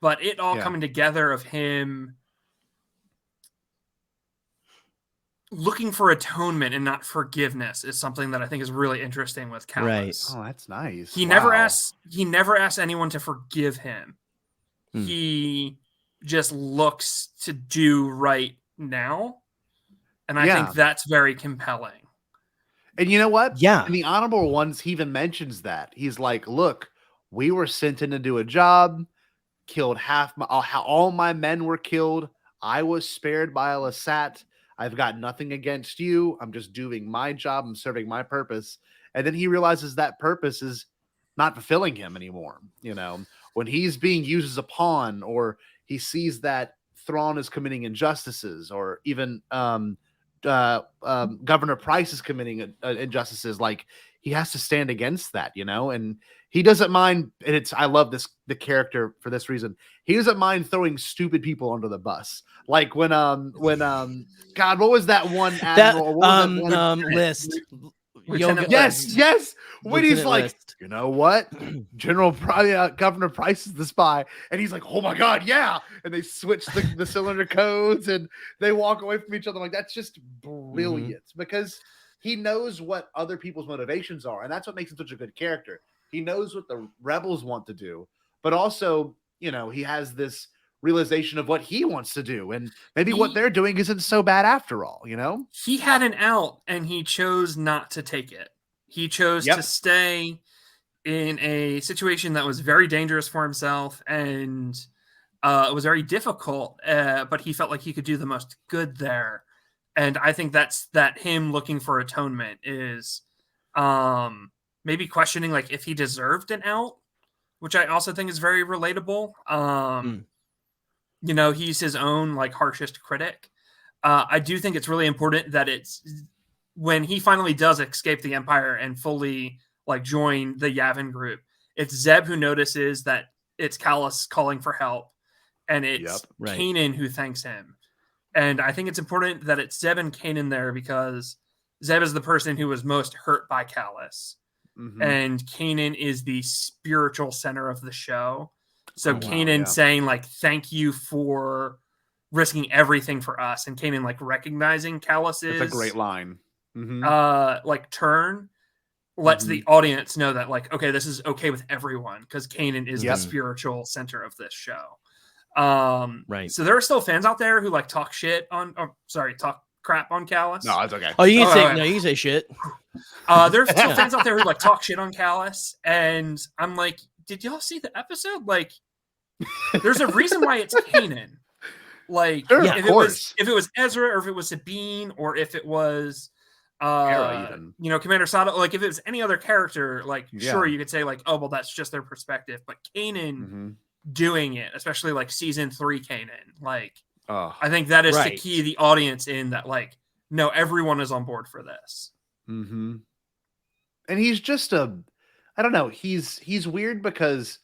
But it all coming together of him looking for atonement and not forgiveness is something that I think is really interesting with Kallus. Right. Oh, that's nice. He never asks anyone to forgive him. Hmm. He just looks to do right now. And I think that's very compelling. And you know what? Yeah. In the honorable ones, he even mentions that. He's like, look, we were sent in to do a job, killed all my men were killed. I was spared by a Lasat. I've got nothing against you. I'm just doing my job. I'm serving my purpose. And then he realizes that purpose is not fulfilling him anymore. You know, when he's being used as a pawn, or he sees that Thrawn is committing injustices, or even Governor Price is committing injustices, like he has to stand against that, you know, and he doesn't mind. And I love the character for this reason. He doesn't mind throwing stupid people under the bus. Like when God, what was that one admiral? List. Yes. When he's like, List. you know what? Governor Price is the spy. And he's like, oh my God, yeah. And they switch the cylinder codes and they walk away from each other. Like, that's just brilliant because he knows what other people's motivations are. And that's what makes him such a good character. He knows what the rebels want to do, but also, you know, he has this realization of what he wants to do. And maybe what they're doing isn't so bad after all, you know? He had an out and he chose not to take it. He chose to stay in a situation that was very dangerous for himself and it was very difficult, but he felt like he could do the most good there. And I think that him looking for atonement is maybe questioning like if he deserved an out, which I also think is very relatable. You know, he's his own like harshest critic. I do think it's really important that it's when he finally does escape the Empire and fully like join the Yavin group, it's Zeb who notices that it's Kallus calling for help, and it's Kanan who thanks him. And I think it's important that it's Zeb and Kanan there because Zeb is the person who was most hurt by Kallus. And Kanan is the spiritual center of the show. So Kanan saying like, thank you for risking everything for us. And Kanan like recognizing Kallus's That's a great line. Like turn lets the audience know that like, okay, this is okay with everyone because Kanan is the spiritual center of this show. Right. So there are still fans out there who like talk crap on Kallus. No, it's okay. Oh, you can Oh, say yeah. no. You can say shit. There's still fans out there who like talk shit on Kallus, and I'm like, did y'all see the episode? Like, there's a reason why it's Kanan. Like, Sure, yeah, if of it was Ezra, or if it was Sabine, or if it was even. Commander Sato, like if it was any other character, like Yeah. sure you could say like, oh well, that's just their perspective. But Kanan doing it, especially like season 3 Kanan, like I think that is to key the audience in that, like, no, everyone is on board for this. Mm-hmm. And he's just I don't know, he's weird because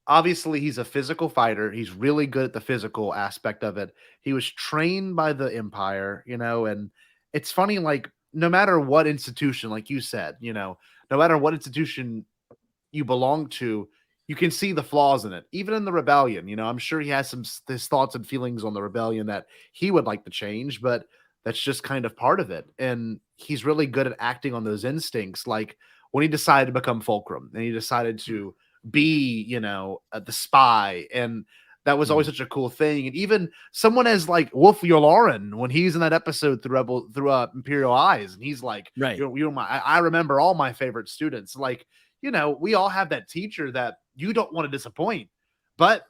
obviously he's a physical fighter. He's really good at the physical aspect of it. He was trained by the Empire, and it's funny, like, no matter what institution, like you said, no matter what institution you belong to, you can see the flaws in it. Even in the rebellion, I'm sure he has his thoughts and feelings on the rebellion that he would like to change, but that's just kind of part of it. And he's really good at acting on those instincts. Like when he decided to become Fulcrum and he decided to be, the spy, and that was always such a cool thing. And even someone as like Wolf Yularen, when he's in that episode through Imperial Eyes, and he's like, right, I remember all my favorite students. Like, we all have that teacher that you don't want to disappoint, but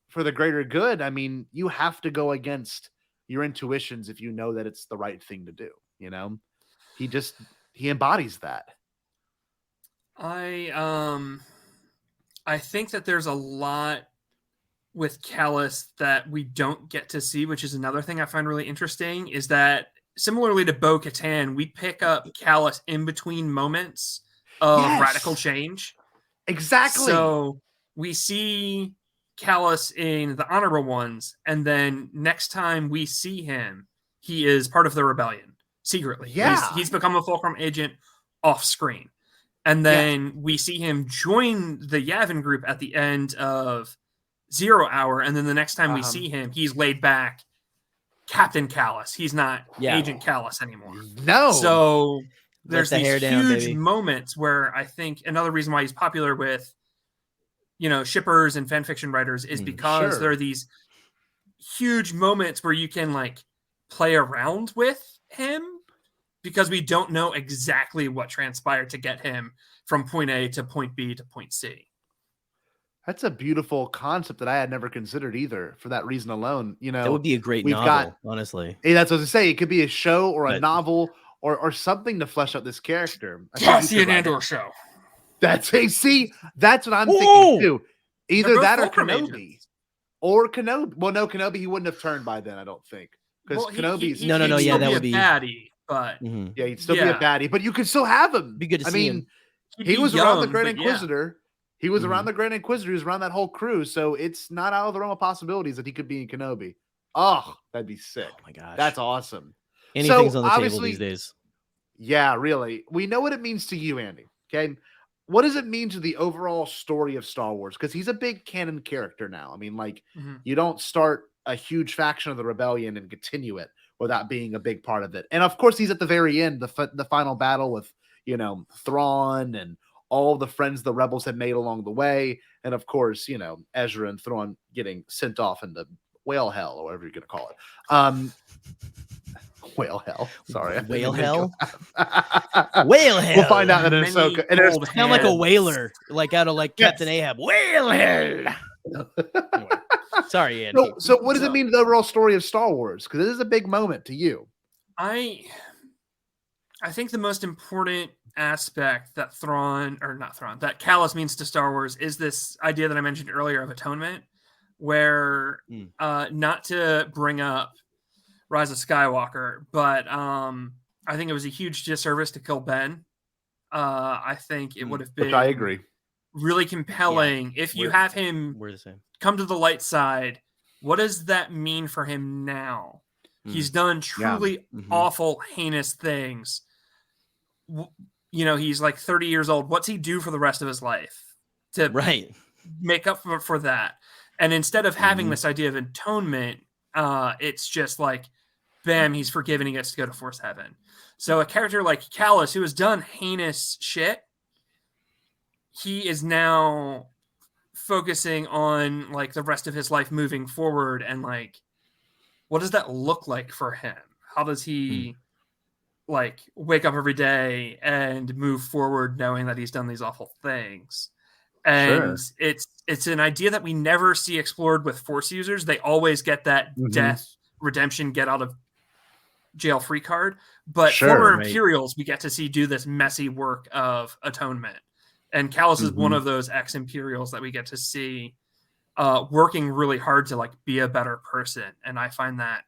for the greater good, I mean, you have to go against your intuitions if you know that it's the right thing to do. He embodies that. I think that there's a lot with Kallus that we don't get to see, which is another thing I find really interesting, is that similarly to Bo-Katan, we pick up Kallus in between moments of radical change. Exactly. So we see Kallus in the Honorable Ones, and then next time we see him, he is part of the rebellion secretly. Yeah. He's become a Fulcrum agent off screen. And then we see him join the Yavin group at the end of 0 Hour. And then the next time we see him, he's laid back Captain Kallus. He's not Agent Kallus anymore. No. So there's Let the hair these down, huge baby. moments where I think another reason why he's popular with, shippers and fan fiction writers is because there are these huge moments where you can like play around with him, because we don't know exactly what transpired to get him from point A to point B to point C. That's a beautiful concept that I had never considered either, for that reason alone. That would be a great novel, honestly. Hey, that's what I was say. It could be a show or a novel or something to flesh out this character. Cassian Andor show. That's that's what I'm thinking too. Either that or Fulcrum Kenobi. agents. Or Kenobi. Well, no, Kenobi, he wouldn't have turned by then, I don't think. Because Kenobi's No, he'd yeah, still that be would a be baddie, but yeah, he'd still be a baddie, but you could still have him. Be good to see him. He was around the Grand but Inquisitor. He was around the Grand Inquisitor. He was around that whole crew. So it's not out of the realm of possibilities that he could be in Kenobi. Oh, that'd be sick. Oh my gosh. That's awesome. Anything's on the table these days. Yeah, really. We know what it means to you, Andy. Okay. What does it mean to the overall story of Star Wars? Because he's a big canon character now. I mean, like, you don't start a huge faction of the rebellion and continue it without being a big part of it. And of course, he's at the very end, the final battle with, Thrawn and all the friends the rebels had made along the way. And of course, Ezra and Thrawn getting sent off into whale hell, or whatever you're going to call it. Whale hell. Sorry. Whale hell? Whale hell. We'll find out in Ahsoka. And there's sound like a whaler, like out of like Captain Ahab. Whale hell. Anyway, sorry, Andy. So what does it mean to the overall story of Star Wars? Because this is a big moment to you. I think the most important aspect that that Kallus means to Star Wars is this idea that I mentioned earlier of atonement, where not to bring up Rise of Skywalker, but I think it was a huge disservice to kill Ben. I think it would have been, which I agree, really compelling if you have him come to the light side. What does that mean for him now? He's done truly awful, heinous things. He's like 30 years old. What's he do for the rest of his life to make up for that? And instead of having this idea of atonement, it's just like, bam, he's forgiven. He gets to go to Force Heaven. So a character like Kallus, who has done heinous shit, he is now focusing on like the rest of his life moving forward and like what does that look like for him? How does he like wake up every day and move forward knowing that he's done these awful things? And it's an idea that we never see explored with Force users. They always get that death, redemption, get out of jail free card. But former Imperials, we get to see do this messy work of atonement. And Kallus is one of those ex-Imperials that we get to see working really hard to like be a better person. And I find that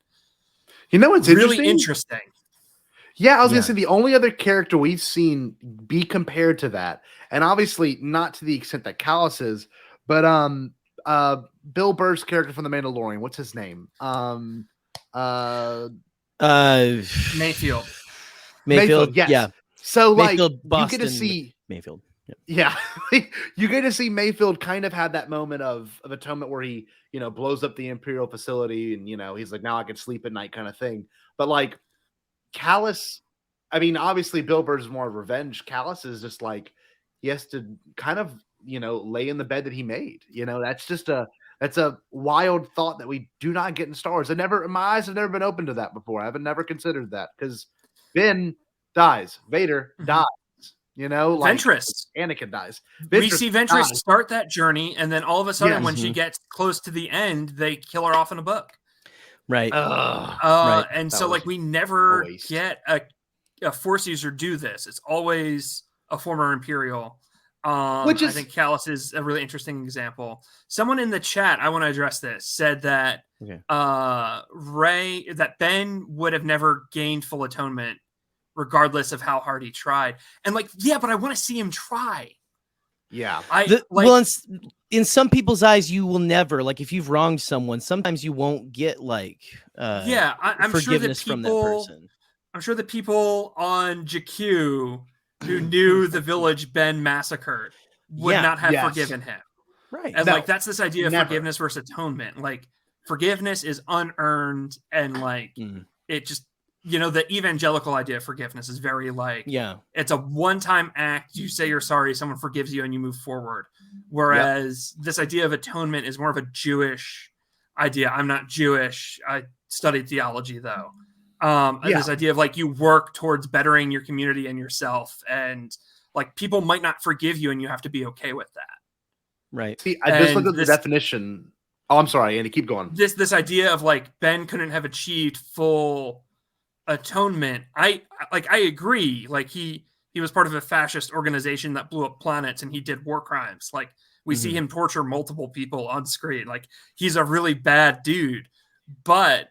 it's really interesting. Yeah, I was gonna say the only other character we've seen be compared to that, and obviously not to the extent that Kallus is, but Bill Burr's character from The Mandalorian, what's his name? Mayfield. Yes. Yeah. So Mayfield, like Boston, you get to see Mayfield. Yeah, you get to see Mayfield kind of had that moment of atonement where he, blows up the Imperial facility and, he's like, now I can sleep at night kind of thing. But like Kallus, I mean, obviously Bill Burr is more of revenge. Kallus is just like, he has to kind of, lay in the bed that he made. That's a wild thought that we do not get in Star Wars. My eyes have never been open to that before. I have never considered that because Ben dies, Vader dies. Ventress. Anakin dies. We see Ventress start that journey, and then all of a sudden, when she gets close to the end, they kill her off in a book. Right. Right. And so, like, we never get a Force user do this. It's always a former Imperial. Which I think Kallus is a really interesting example. Someone in the chat, I want to address this, said that that Ben would have never gained full atonement regardless of how hard he tried. And like, yeah, but I want to see him try. Yeah. Well, in some people's eyes, you will never, like, if you've wronged someone, sometimes you won't get like I'm forgiveness from that person. I'm sure the people on Jakku who knew the village Ben massacred would not have forgiven him. Right. And like, that's this idea of forgiveness versus atonement. Like, forgiveness is unearned, and like it just, the evangelical idea of forgiveness is very like, it's a one-time act. You say you're sorry, someone forgives you, and you move forward. Whereas this idea of atonement is more of a Jewish idea. I'm not Jewish. I studied theology though. This idea of like, you work towards bettering your community and yourself, and like, people might not forgive you, and you have to be okay with that. Right. See, I just looked at the definition. Oh, I'm sorry, Andy, keep going. This idea of like, Ben couldn't have achieved full atonement. I agree. Like, he was part of a fascist organization that blew up planets, and he did war crimes. Like, we see him torture multiple people on screen. Like, he's a really bad dude, but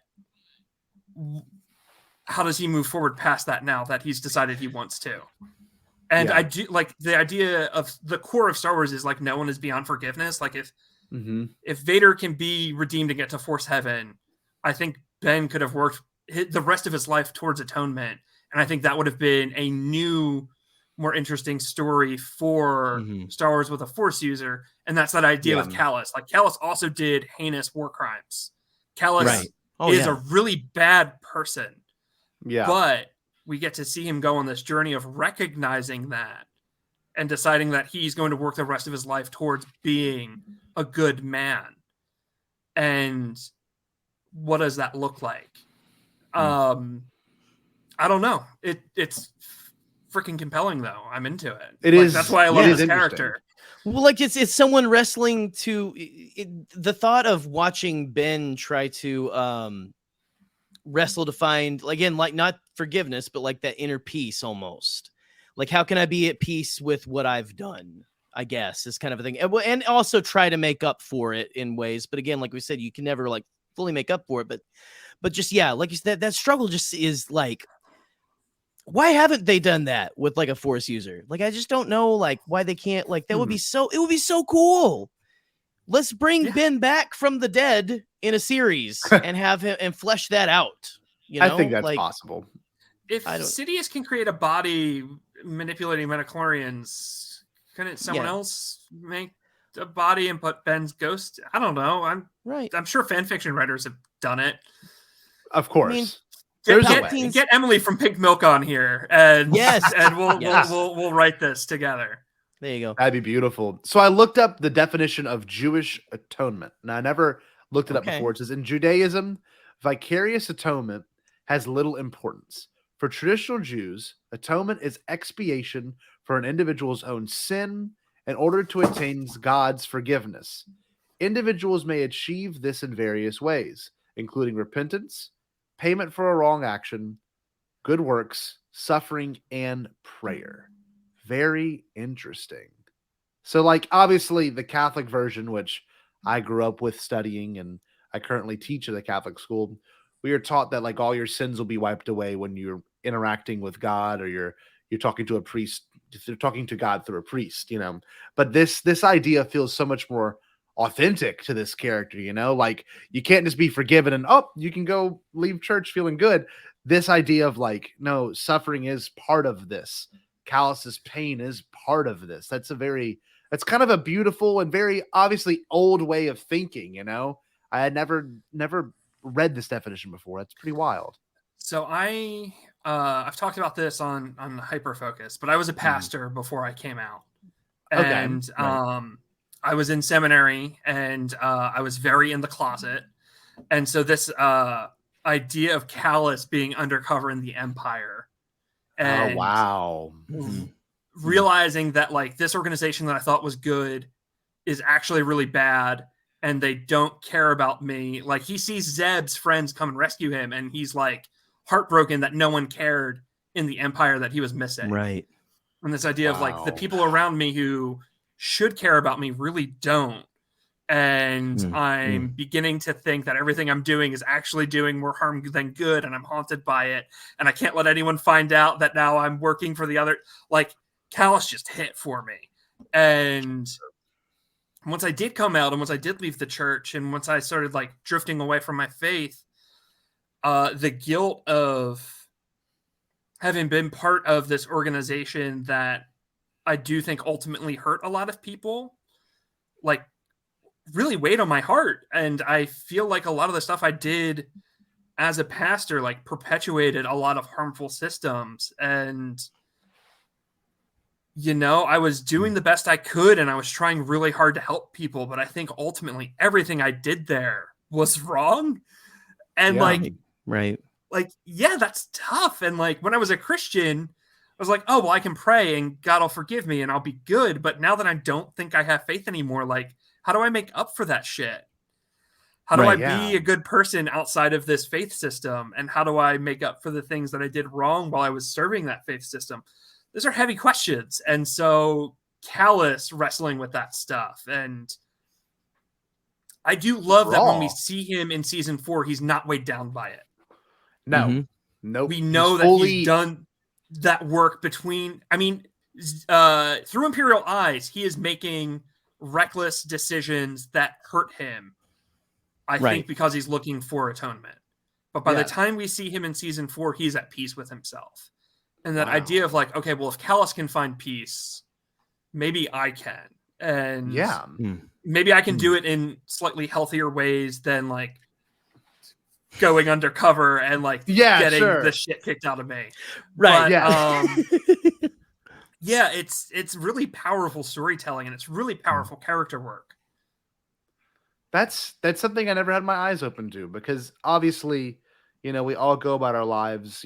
how does he move forward past that now that he's decided he wants to? And I do like the idea of the core of Star Wars is like, no one is beyond forgiveness. Like, if Vader can be redeemed and get to Force Heaven, I think Ben could have worked the rest of his life towards atonement. And I think that would have been a new, more interesting story for Star Wars with a Force user. And that's that idea with Kallus. Like, Kallus also did heinous war crimes. Kallus is a really bad person. Yeah. But we get to see him go on this journey of recognizing that and deciding that he's going to work the rest of his life towards being a good man. And what does that look like? I don't know. It's freaking compelling though. I'm into it. It is. That's why I love this character. Well, like, it's someone wrestling to the thought of watching Ben try to wrestle to find, again, like, not forgiveness, but like that inner peace almost. Like, how can I be at peace with what I've done, I guess, is kind of a thing. And also try to make up for it in ways. But again, like we said, you can never like fully make up for it. But just, like you said, that struggle just is like, why haven't they done that with like a Force user? Like, I just don't know, like, why they can't. Like, that would be so, it would be so cool. Let's bring Ben back from the dead in a series and have him and flesh that out. I think that's possible. If Sidious can create a body manipulating midichlorians, couldn't someone else make a body and put Ben's ghost? I don't know. I'm sure fan fiction writers have done it. Of course. I mean, get Emily from Pink Milk on here, and and we'll write this together. There you go. That'd be beautiful. So I looked up the definition of Jewish atonement. Now, I never looked it up Okay. before. It says in Judaism, vicarious atonement has little importance. For traditional Jews, atonement is expiation for an individual's own sin in order to attain God's forgiveness. Individuals may achieve this in various ways, including repentance, payment for a wrong action, good works, suffering, and prayer. Very interesting. So, like, obviously, the Catholic version, which I grew up with studying and I currently teach at a Catholic school, we are taught that, like, all your sins will be wiped away when you're interacting with God or you're talking to a priest, you're talking to God through a priest, But this idea feels so much more authentic to this character, Like, you can't just be forgiven and, you can go leave church feeling good. This idea of, like, no, suffering is part of this. Kallus's pain is part of this. That's kind of a beautiful and very obviously old way of thinking, I had never read this definition before. That's pretty wild. So I've talked about this on Hyperfocus, but I was a pastor before I came out. And right. I was in seminary and I was very in the closet. And so this idea of Kallus being undercover in the Empire and oh wow. realizing that, like, this organization that I thought was good is actually really bad and they don't care about me. Like, he sees Zeb's friends come and rescue him and he's like heartbroken that no one cared in the Empire that he was missing. Right. And this idea of, like, the people around me who should care about me really don't. And I'm beginning to think that everything I'm doing is actually doing more harm than good, and I'm haunted by it. And I can't let anyone find out that now I'm working for the other. Like, Kallus just hit for me. And once I did come out, and once I did leave the church, and once I started, like, drifting away from my faith, the guilt of having been part of this organization that I do think ultimately hurt a lot of people, like, really weighed on my heart. And I feel like a lot of the stuff I did as a pastor, like, perpetuated a lot of harmful systems. And, I was doing the best I could and I was trying really hard to help people, but I think ultimately everything I did there was wrong. And right. Like, yeah, that's tough. And, like, when I was a Christian, I was like, oh, well, I can pray and God will forgive me and I'll be good. But now that I don't think I have faith anymore, like, how do I make up for that shit? How do I be a good person outside of this faith system? And how do I make up for the things that I did wrong while I was serving that faith system? Those are heavy questions. And so Kallus wrestling with that stuff. And I do love that when we see him in season 4, he's not weighed down by it. No, no. We know that he's done that work between, through Imperial eyes, he is making reckless decisions that hurt him, I think, because he's looking for atonement. But by the time we see him in season 4, he's at peace with himself. And that idea of, like, okay, well, if Kallus can find peace, maybe I can. And maybe I can do it in slightly healthier ways than, like, going undercover and, like, getting the shit kicked out of me. Right. But, it's really powerful storytelling and it's really powerful character work. That's something I never had my eyes open to, because obviously, we all go about our lives,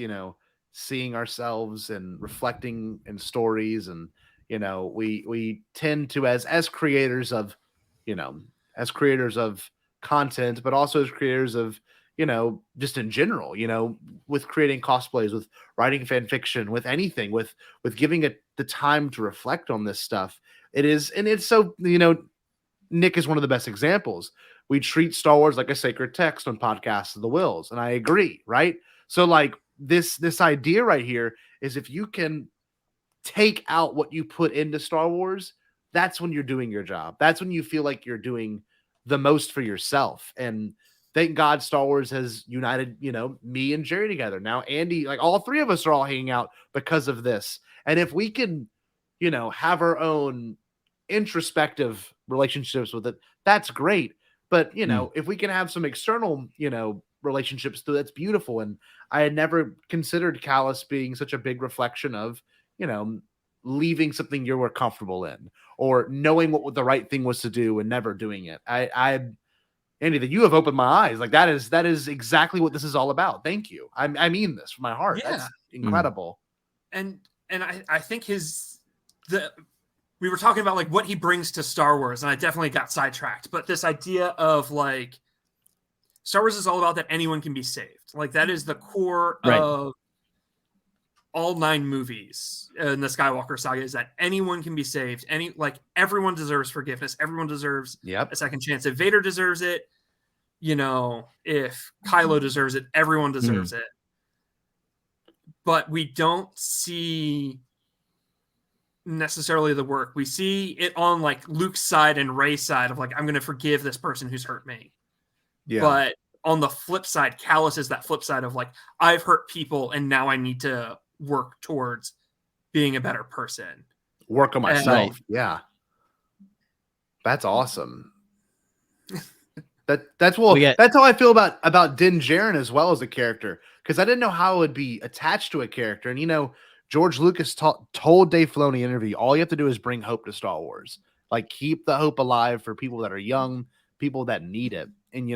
seeing ourselves and reflecting in stories, and we tend to, as creators of content, but also as creators of just in general, with creating cosplays, with writing fan fiction, with anything, with giving it the time to reflect on this stuff. It is, and it's so, Nick is one of the best examples. We treat Star Wars like a sacred text on Podcasts of the Wills, and I agree, right? So, like, this idea right here is, if you can take out what you put into Star Wars, that's when you're doing your job. That's when you feel like you're doing the most for yourself. And thank God Star Wars has united, me and Gerry together. Now, Andy, like, all three of us are all hanging out because of this. And if we can, have our own introspective relationships with it, that's great. But, if we can have some external, relationships too, that's beautiful. And I had never considered Kallus being such a big reflection of, leaving something you were comfortable in, or knowing what the right thing was to do and never doing it. Andy, that you have opened my eyes. Like that is exactly what this is all about. Thank you. I mean this from my heart. Yeah. That's incredible. And I think we were talking about like what he brings to Star Wars, and I definitely got sidetracked. But this idea of like Star Wars is all about that anyone can be saved. Like that is the core of all 9 movies in the Skywalker saga, is that anyone can be saved. Everyone deserves forgiveness. Everyone deserves a second chance. If Vader deserves it, if Kylo deserves it, everyone deserves it. But we don't see necessarily the work. We see it on like Luke's side and Rey's side of like, I'm going to forgive this person who's hurt me. Yeah. But on the flip side, Kallus is that flip side of like, I've hurt people and now I need to work towards being a better person. Work on myself. Yeah. That's awesome. That's how I feel about Din Djarin as well as a character, because I didn't know how it would be attached to a character. And George Lucas told Dave Filoni in an interview, all you have to do is bring hope to Star Wars. Like keep the hope alive for people that are young, people that need it. And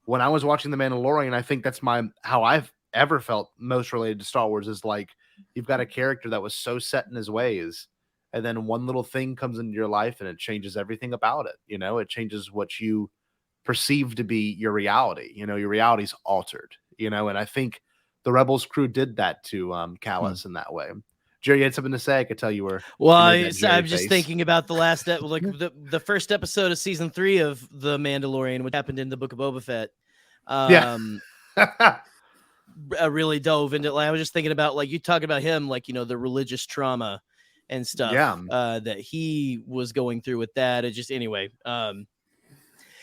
when I was watching The Mandalorian, I think that's how I've ever felt most related to Star Wars, is like you've got a character that was so set in his ways, and then one little thing comes into your life and it changes everything about it. It changes what you perceive to be your reality. Your reality's altered. And I think the Rebels crew did that to Kallus in that way. Gerry, you had something to say? I could tell you were. Well, I'm just thinking about the last the first episode of season 3 of The Mandalorian, which happened in the Book of Boba Fett. I really dove into. I was just thinking about like you talking about him, like the religious trauma and stuff. That he was going through with that. It just anyway.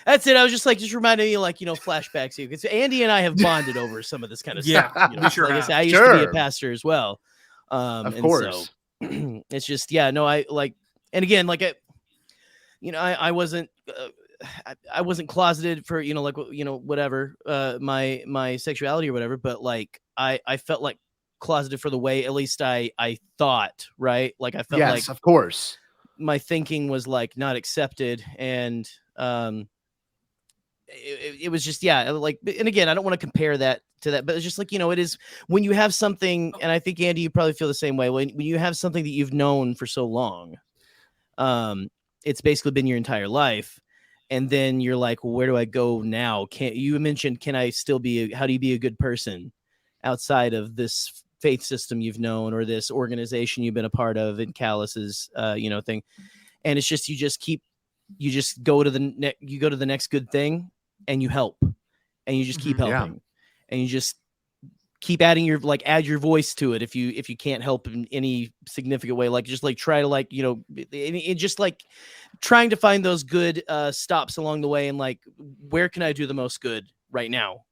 That's it. I was just reminding me, flashbacks here, because Andy and I have bonded over some of this kind of stuff. We sure have. I used to be a pastor as well. Of course. So, it's just, I like, and again, like I wasn't closeted for, whatever, my sexuality or whatever, but like, I felt like closeted for the way, at least I thought, right? Like I felt like, of course, my thinking was like not accepted. And, it was just, like, and again, I don't want to compare that to that, but it's just like, it is when you have something, and I think Andy, you probably feel the same way, when you have something that you've known for so long, it's basically been your entire life. And then you're like, well, where do I go now? You mentioned, how do you be a good person outside of this faith system you've known, or this organization you've been a part of in Kallus's, thing. And it's just, you just go to the next good thing, and you help, and you just keep helping, and you just keep adding add your voice to it. If you can't help in any significant way, try to just trying to find those good stops along the way, and where can I do the most good right now?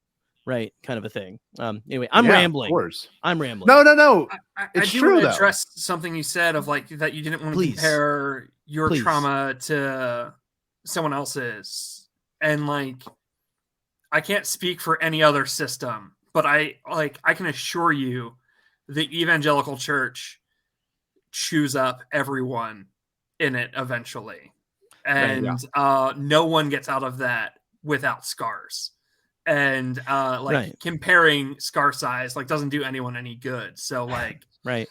Right. Kind of a thing. Anyway, I'm rambling. Of course. I'm rambling. No. It's true. To address something you said of that you didn't want to compare your trauma to someone else's. And I can't speak for any other system, but I can assure you the evangelical church chews up everyone in it eventually. And no one gets out of that without scars. And comparing scar size doesn't do anyone any good. So right.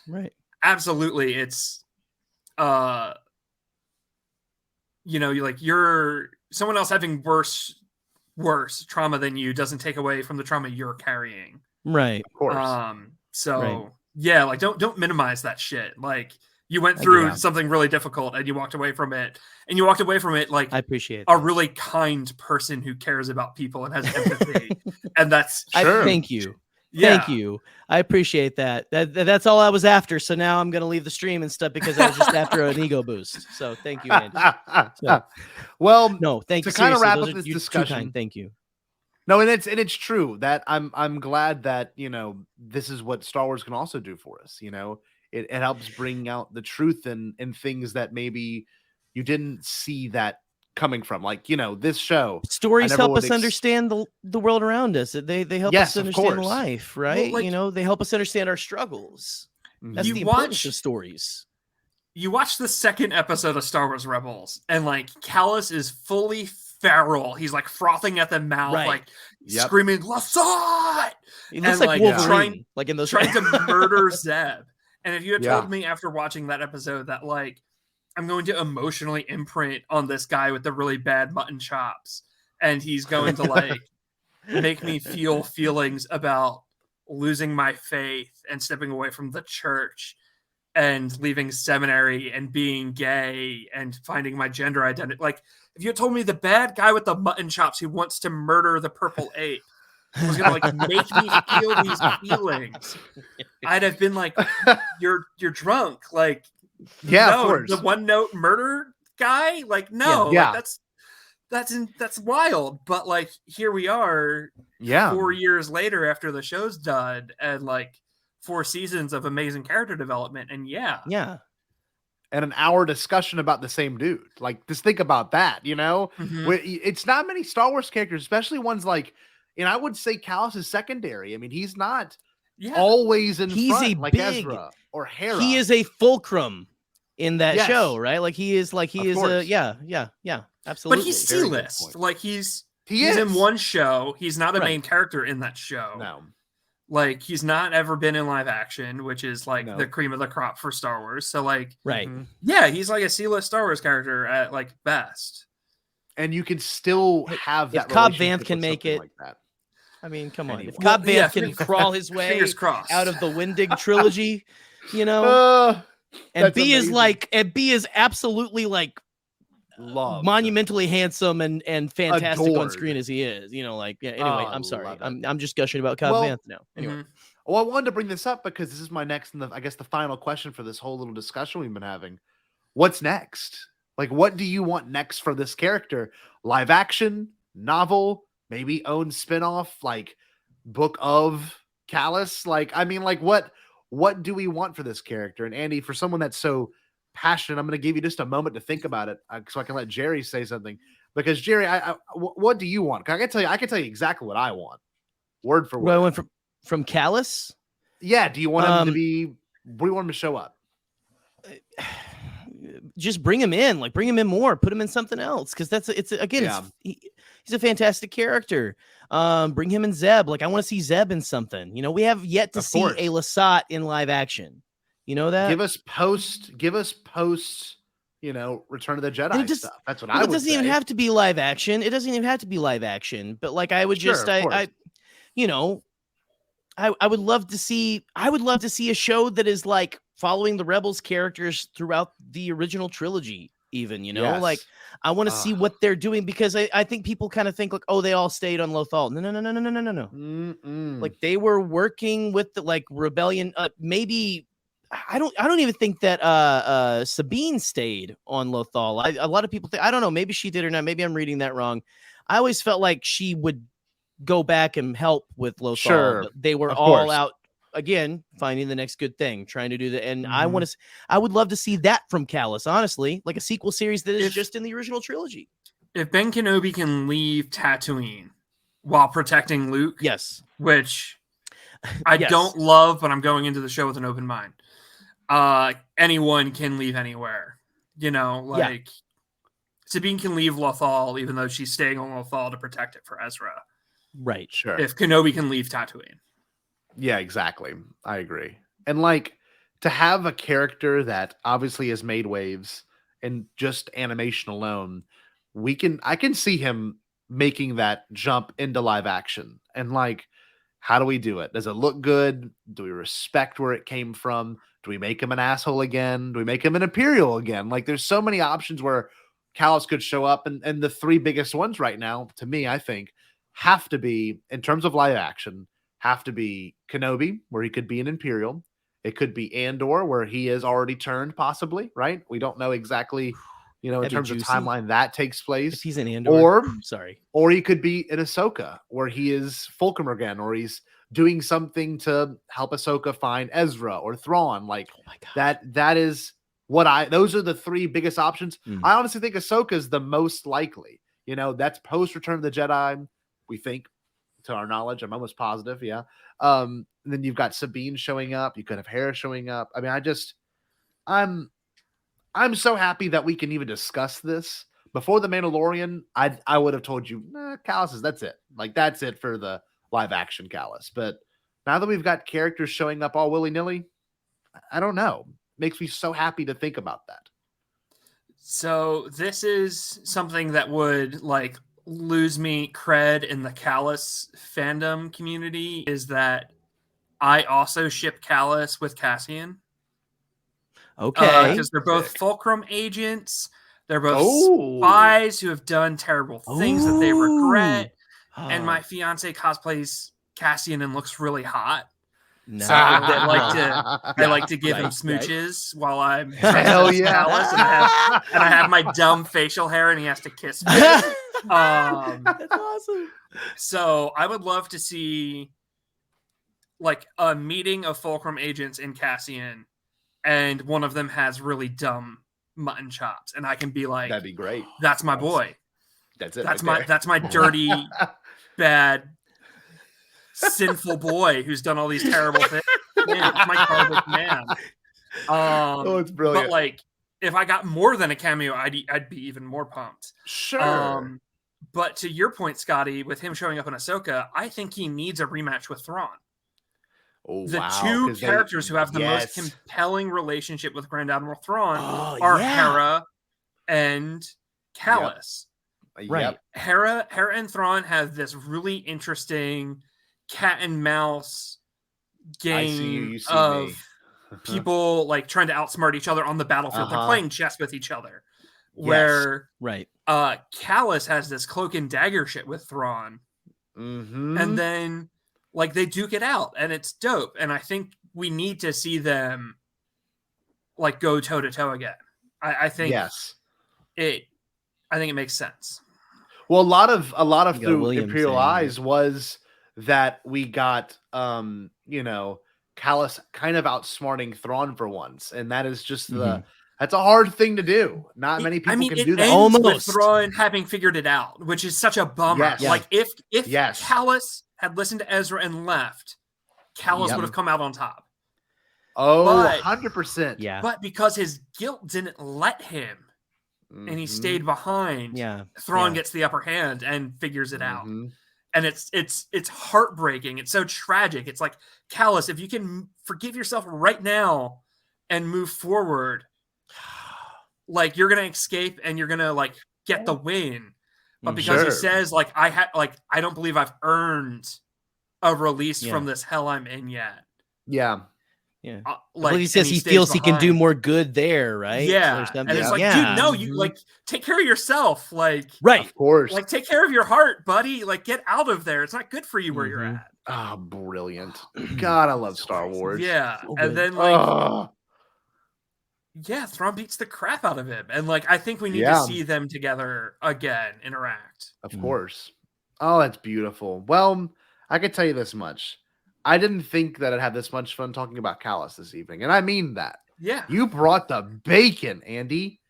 Absolutely, it's you're someone else having worse trauma than you doesn't take away from the trauma you're carrying. Right. Of course. Don't minimize that shit. You went through something really difficult and you walked away from it. And you walked away from it I appreciate a really kind person who cares about people and has empathy. And that's thank you. Yeah. Thank you. I appreciate that. That's all I was after. So now I'm going to leave the stream and stuff because I was just after an ego boost. So thank you, Andy. Well, no, thank you. To kind of wrap up this discussion. Thank you. No, and it's true that I'm glad that this is what Star Wars can also do for us. It helps bring out the truth in things that maybe you didn't see that coming from, this show. Stories help us understand the world around us. They help us understand life, right? Well, they help us understand our struggles. That's the importance of stories. you watch the second episode of Star Wars Rebels, and like Kallus is fully feral. He's like frothing at the mouth, Right. like Yep. screaming "Lasat!" He looks and, like like, Wolverine, like in those. trying to murder Zeb. And if you had Yeah. told me after watching that episode that like I'm going to emotionally imprint on this guy with the really bad mutton chops, and he's going to like make me feel feelings about losing my faith and stepping away from the church and leaving seminary and being gay and finding my gender identity. Like, if you had told me the bad guy with the mutton chops who wants to murder the purple ape was gonna like make me feel these feelings, I'd have been like, "You're drunk." Like, Yeah, no, of course. the one note murder guy. Like, no, Yeah. Like, that's wild. But like, here we are, Yeah. 4 years later after the show's done, and like 4 seasons of amazing character development, and yeah. And an hour discussion about the same dude. Like, just think about that, you know? It's not many Star Wars characters, especially ones like, and I would say Kallus is secondary. I mean, he's not always in front, like Ezra or Hera. He is a fulcrum in that Yes. show, right? Like he is absolutely. But he's C-list. Like he's in one show. He's not a main character in that show. No. Like, he's not ever been in live action, which is like No. the cream of the crop for Star Wars. So like, right. Yeah, he's like a C-list Star Wars character at like best. And you can still have that. If Cobb relationship Vanth can with make something it, like that. I mean, come on. If Well, Cobb yeah, Vanth can crawl his way fingers crossed. out of the Wendig trilogy, you know, and that's B amazing. is absolutely like Loved. monumentally handsome and fantastic on Adored. screen as he is, you know, like, yeah, anyway, I'm sorry. love it. I'm just gushing about Cobb Well, Vanth now. Anyway. Well, I wanted to bring this up because this is my next and I guess the final question for this whole little discussion we've been having. What's next? Like, what do you want next for this character? Live action, novel, maybe own spinoff, like book of Kallus? Like, I mean, like what do we want for this character? And Andy, for someone that's so passionate, I'm going to give you just a moment to think about it so I can let Gerry say something. Because Gerry, what do you want? I can tell you exactly what I want, word for word. Well, I went from Kallus. Yeah, do you want him to be? What do you want him to show up? Just bring him in, like bring him in more, put him in something else, because he's a fantastic character. Bring him in Zeb. Like, I want to see Zeb in something. You know, we have yet to see a Lasat in live action. You know that? Give us post. You know, Return of the Jedi stuff. That's what I would say. It doesn't even have to be live action. It doesn't even have to be live action. But like, I would I would love to see. I would love to see a show that is like following the Rebels characters throughout the original trilogy. Even, you know, like I want to see what they're doing, because I think people kind of think like, oh, they all stayed on Lothal. No. Like, they were working with the like rebellion. Maybe. I don't even think that Sabine stayed on Lothal. A lot of people think, I don't know, maybe she did or not. Maybe I'm reading that wrong. I always felt like she would go back and help with Lothal. Sure, but they were all out again, finding the next good thing, trying to do that. And I would love to see that from Kallus, honestly, like a sequel series that is just in the original trilogy. If Ben Kenobi can leave Tatooine while protecting Luke, yes, which I don't love, but I'm going into the show with an open mind. Anyone can leave anywhere, you know, like Sabine can leave Lothal, even though she's staying on Lothal to protect it for Ezra. Right. Sure. If Kenobi can leave Tatooine. Yeah, exactly. I agree. And like, to have a character that obviously has made waves in just animation alone, I can see him making that jump into live action. And like, how do we do it? Does it look good? Do we respect where it came from? Do we make him an asshole again? Do we make him an Imperial again? Like, there's so many options where Kallus could show up. And the three biggest ones right now, to me, I think, have to be, in terms of live action, have to be Kenobi, where he could be an Imperial. It could be Andor, where he is already turned, possibly, right? We don't know exactly, you know, in terms of timeline that takes place. If he's an Andor, or he could be in Ahsoka, where he is Fulcrum again, or he's doing something to help Ahsoka find Ezra or Thrawn. Like, that is what those are the three biggest options. I honestly think Ahsoka is the most likely. You know, that's post Return of the Jedi, we think, to our knowledge. I'm almost positive. Yeah. Then you've got Sabine showing up. You could have Hera showing up. I mean, I'm so happy that we can even discuss this. Before The Mandalorian, I would have told you, Kallus that's it. Like, that's it for the live action Kallus. But now that we've got characters showing up all willy-nilly, I don't know. Makes me so happy to think about that. So this is something that would like lose me cred in the Kallus fandom community, is that I also ship Kallus with Cassian. Okay. Because they're both Fulcrum agents. They're both spies who have done terrible things that they regret. And my fiance cosplays Cassian and looks really hot. Nice. So I like to give him smooches while I'm Hell yeah. Kallus, and I have my dumb facial hair and he has to kiss me. That's awesome. So I would love to see like a meeting of Fulcrum agents in Cassian, and one of them has really dumb mutton chops, and I can be like, that'd be great. That's my boy. That's it. That's my dirty, bad, sinful boy who's done all these terrible things. Man, it's my garbage man. It's brilliant. But like, if I got more than a cameo, I'd be even more pumped. Sure. But to your point, Scotty, with him showing up in Ahsoka, I think he needs a rematch with Thrawn. The two characters who have the most compelling relationship with Grand Admiral Thrawn are Hera and Kallus. Right. Yep. Hera and Thrawn have this really interesting cat and mouse game of people like trying to outsmart each other on the battlefield. They're playing chess with each other. Where Kallus has this cloak and dagger shit with Thrawn. And then like they duke it out and it's dope. And I think we need to see them like go toe to toe again. I think it makes sense. Well, a lot of through William Imperial saying Eyes was that we got Kallus kind of outsmarting Thrawn for once, and that is just that's a hard thing to do. Not many people can do that. Almost with Thrawn having figured it out, which is such a bummer. Yes. Like if Kallus had listened to Ezra and left, Kallus would have come out on top. Oh, 100%. Yeah. But because his guilt didn't let him, and he stayed behind, Thrawn gets the upper hand and figures it out. And it's heartbreaking. It's so tragic. It's like, Kallus, if you can forgive yourself right now and move forward, like you're gonna escape and you're gonna like get the win. But because he says like I don't believe I've earned a release from this hell I'm in yet. Yeah. Like he says he feels he can do more good there, right? Yeah. And it's like, dude, no, you like take care of yourself. Like, of course. Like, take care of your heart, buddy. Like, get out of there. It's not good for you where you're at. Ah, brilliant. God, I love Star Wars. Yeah. And then like Thrawn beats the crap out of him. And like I think we need to see them together again, interact. Of course. Oh, that's beautiful. Well, I can tell you this much. I didn't think that I'd have this much fun talking about Kallus this evening. And I mean that. Yeah. You brought the bacon, Andy.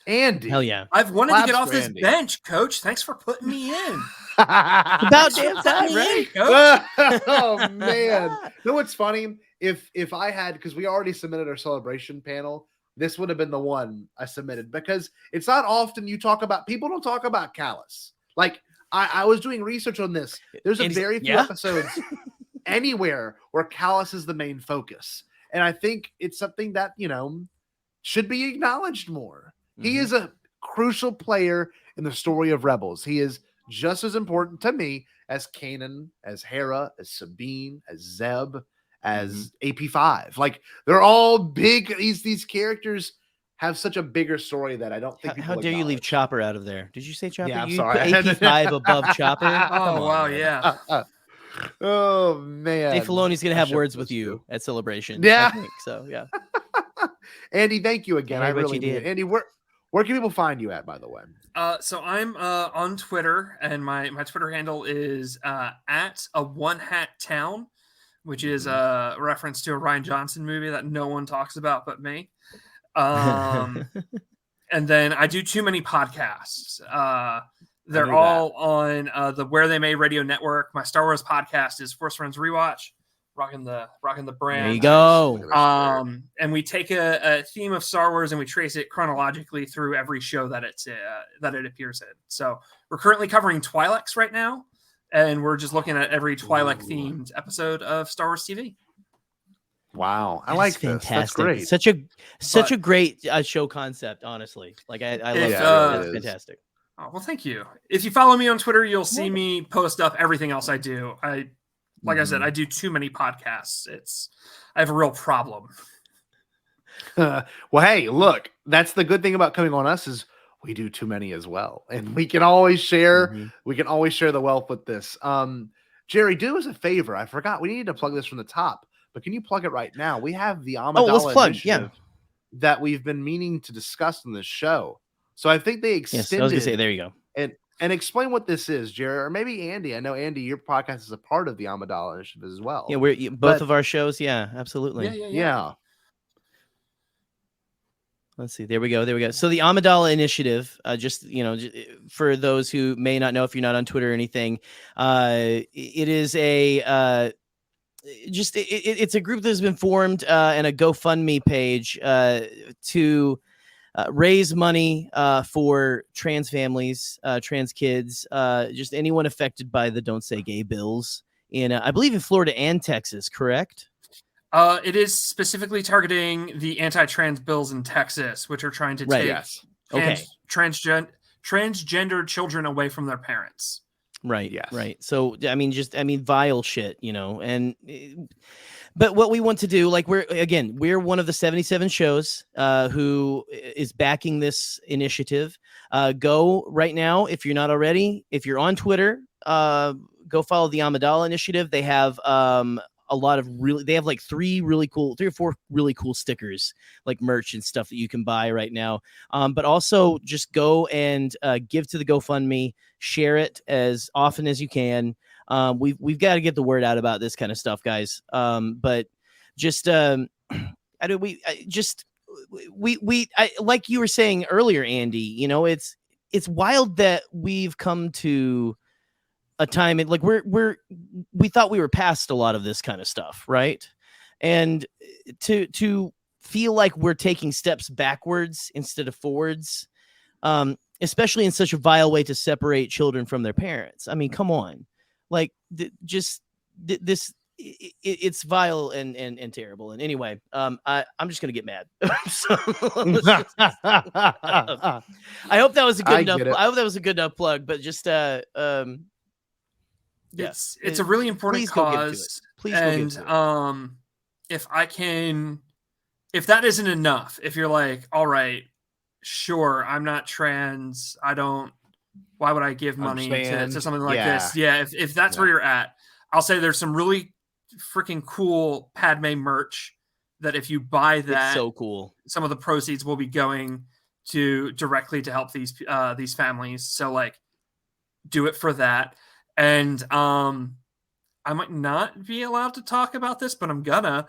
Hell yeah. I've wanted to get off this bench, Coach. Thanks for putting me in. About damn time, right? Oh, man. You know what's funny? If I had, because we already submitted our celebration panel, this would have been the one I submitted, because it's not often people don't talk about Kallus. Like, I was doing research on this. There's a very few episodes anywhere where Kallus is the main focus. And I think it's something that, should be acknowledged more. He is a crucial player in the story of Rebels. He is just as important to me as Kanan, as Hera, as Sabine, as Zeb, as AP5. Like, they're all big. These characters have such a bigger story that I don't think how dare you leave Chopper out of there? Did you say Chopper? Yeah, I'm you sorry. put AP5 above Chopper? Oh, wow, yeah. Oh, man. Dave Filoni's going to have words with you at Celebration. Yeah. I think so, yeah. Andy, thank you again. I really did. Andy, where can people find you at, by the way? So I'm on Twitter, and my Twitter handle is at a one hat town, which is a reference to a Rian Johnson movie that no one talks about but me. And then I do too many podcasts. They're all on the Where They May Radio Network. My Star Wars podcast is Force Friends Rewatch. rocking the brand. There you go. And we take a theme of Star Wars and we trace it chronologically through every show that it appears in. So we're currently covering Twi'leks right now, and we're just looking at every Twi'lek themed episode of Star Wars TV. Wow, I like this. Fantastic. That's great. Such a great show concept. Honestly, like I love Yeah, that. it It's is. fantastic. Oh, well, thank you. If you follow me on Twitter, you'll see me post up everything else I do. I said, I do too many podcasts. I have a real problem. Well, hey, look, that's the good thing about coming on us is we do too many as well, and we can always share. Mm-hmm. We can always share the wealth with this. Jerry, do us a favor. I forgot we needed to plug this from the top, but can you plug it right now? We have the Amidala let's plug. initiative that we've been meaning to discuss in this show. So I think they extended. Yes, I was gonna say, there you go. And explain what this is, Jerry, or maybe Andy. I know Andy, your podcast is a part of the Amidala initiative as well. Yeah, both of our shows. Yeah, absolutely. Yeah. Let's see. There we go. So the Amidala Initiative, just for those who may not know, if you're not on Twitter or anything, it is it's a group that has been formed and a GoFundMe page to raise money for trans families, trans kids, just anyone affected by the Don't Say Gay bills in, I believe, in Florida and Texas. Correct? It is specifically targeting the anti-trans bills in Texas, which are trying to take transgender children away from their parents. Right. Yes. Right. So, vile shit, but what we want to do, like we're one of the 77 shows who is backing this initiative. Go right now. If you're not already, if you're on Twitter, go follow the Amidala Initiative. They have, they have like 3 or 4 really cool stickers, like merch and stuff that you can buy right now. But also just go and give to the GoFundMe, share it as often as you can. We've got to get the word out about this kind of stuff, guys. But just like you were saying earlier, Andy, it's wild that we've come to a time like we thought we were past a lot of this kind of stuff, right? And to feel like we're taking steps backwards instead of forwards, especially in such a vile way to separate children from their parents. I mean, come on, like it's vile and terrible. And anyway, I'm just gonna get mad. So, I hope that was a good enough. I hope that was a good enough plug. But just Yes, it's a really important cause. Please go give to it. If that isn't enough, if you're like, all right, sure, I'm not trans, why would I give money to something like this? Yeah, if that's where you're at, I'll say there's some really freaking cool Padme merch that if you buy that, it's so cool. Some of the proceeds will be going directly to help these families. So like, do it for that. And I might not be allowed to talk about this, but I'm gonna.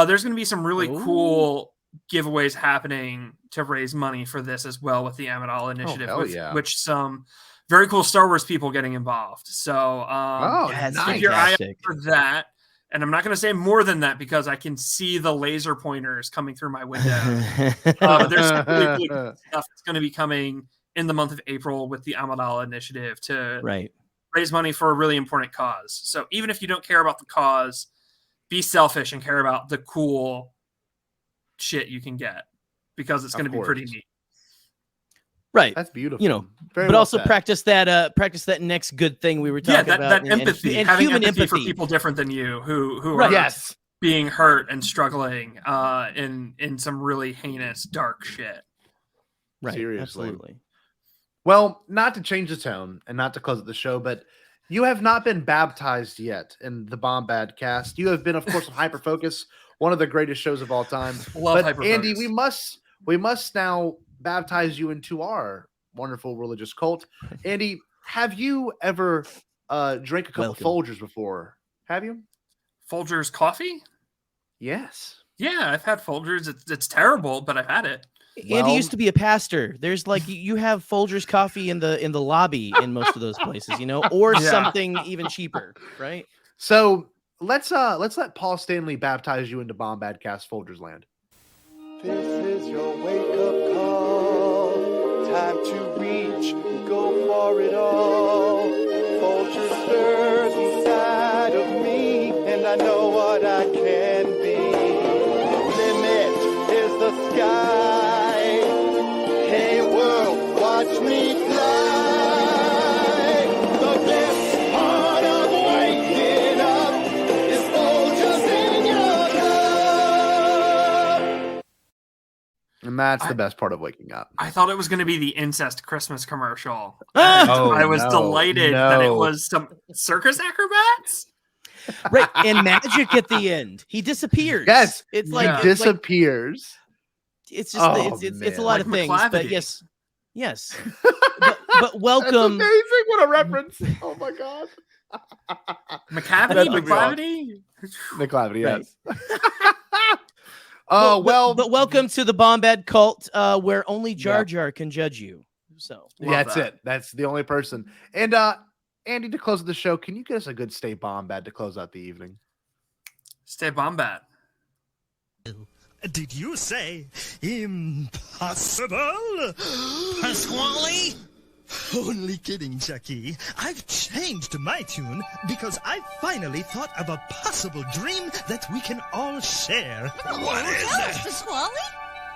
There's gonna be some really cool giveaways happening to raise money for this as well with the Amidala Initiative, which some very cool Star Wars people getting involved. So keep your eye out for that. And I'm not going to say more than that because I can see the laser pointers coming through my window. There's some really cool stuff that's going to be coming in the month of April with the Amidala Initiative to raise money for a really important cause. So even if you don't care about the cause, be selfish and care about the cool shit you can get because it's going to be pretty neat. Right. That's beautiful. Very but well also said. practice that next good thing we were talking about. That empathy, and having human empathy for people different than you who are being hurt and struggling in some really heinous, dark shit. Right. Seriously. Absolutely. Well, not to change the tone and not to close the show, but you have not been baptized yet in the Bombadcast. You have been, of course, on Hyperfocus, one of the greatest shows of all time. Love Hyperfocus. Andy, we must now baptize you into our wonderful religious cult. Andy, have you ever drank a cup of Folgers before? Have you? Folgers coffee? Yes. Yeah, I've had Folgers. It's terrible, but I've had it. Andy used to be a pastor. There's like you have Folgers coffee in the lobby in most of those places, or something even cheaper, right? So let's let Paul Stanley baptize you into Bombadcast Folgers Land. This is your wake-up call. Time to reach, go for it all. Folgers stirs inside of me, and I know what I can be. Limit is the sky. Hey world, watch me fly. The best part of waking up is Folgers in your cup. And that's the best part of waking up. I thought it was going to be the incest Christmas commercial. Oh, I was delighted that it was some circus acrobats. Right, and magic at the end. He disappears. Yes, it's he like disappears. It's just it's a lot Like of things, McClavity. but yes. But welcome. That's amazing! What a reference! Oh my god. McCavity, That's McClavity. McClavity, Right. yes. Oh but welcome to the Bombad cult, where only Jar Jar can judge you. So that's it. That's the only person. And Andy, to close the show, can you get us a good Stay Bombad to close out the evening? Stay Bombad. Did you say impossible? Pasquale? Only kidding, Chucky. I've changed my tune because I finally thought of a possible dream that we can all share. What is it? Pasquale?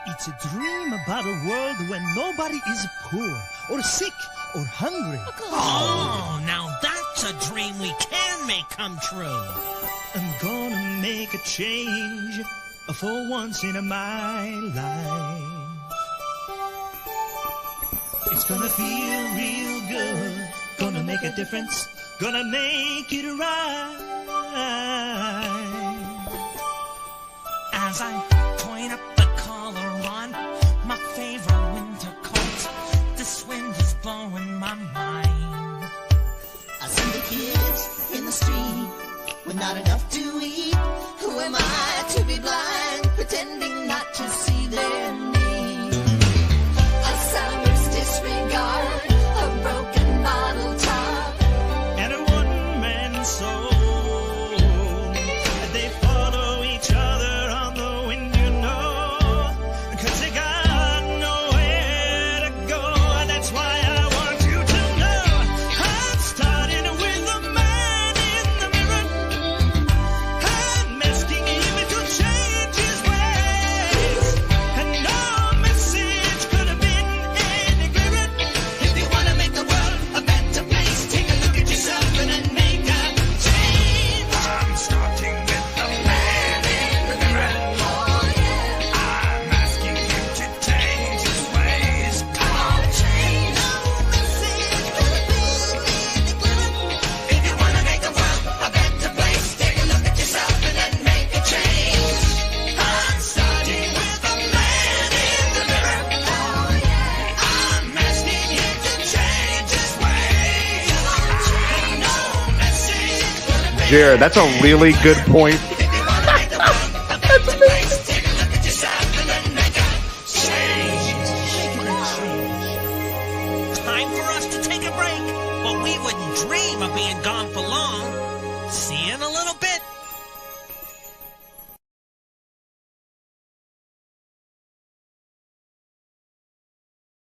It's a dream about a world when nobody is poor or sick or hungry. Oh, now that's a dream we can make come true. I'm gonna make a change for once in my life. It's gonna feel real good, gonna make a difference, gonna make it right. As I point up the collar on my favorite winter coat, this wind is blowing my mind. I see the kids in the street with not enough to eat. Who am I to be blind, pretending not to see their need? A summer's disregard, a broken bottle top, and a one-man soul. They follow each other on the wind, you know, 'cause they got nowhere to go. That's why I want you to know I'm starting with the man in the mirror. I'm asking him to change his ways, and no message could have been any clearer. if you want to make the world a better place, take a look at yourself and then make a change. I'm starting with the man in the mirror. Oh yeah, I'm asking him to change his ways. come on, change. No message could have been any clearer. If you want to make the world a better place, take a look at yourself and then make a change. I'm starting with the man in the mirror. Oh yeah, I'm asking him to change his ways. no message could have been. Jared, that's a really good point. If you want to make the world a better place, take a look at yourself and then make a change. Time for us to take a break, but we wouldn't dream of being gone for long. See you in a little bit.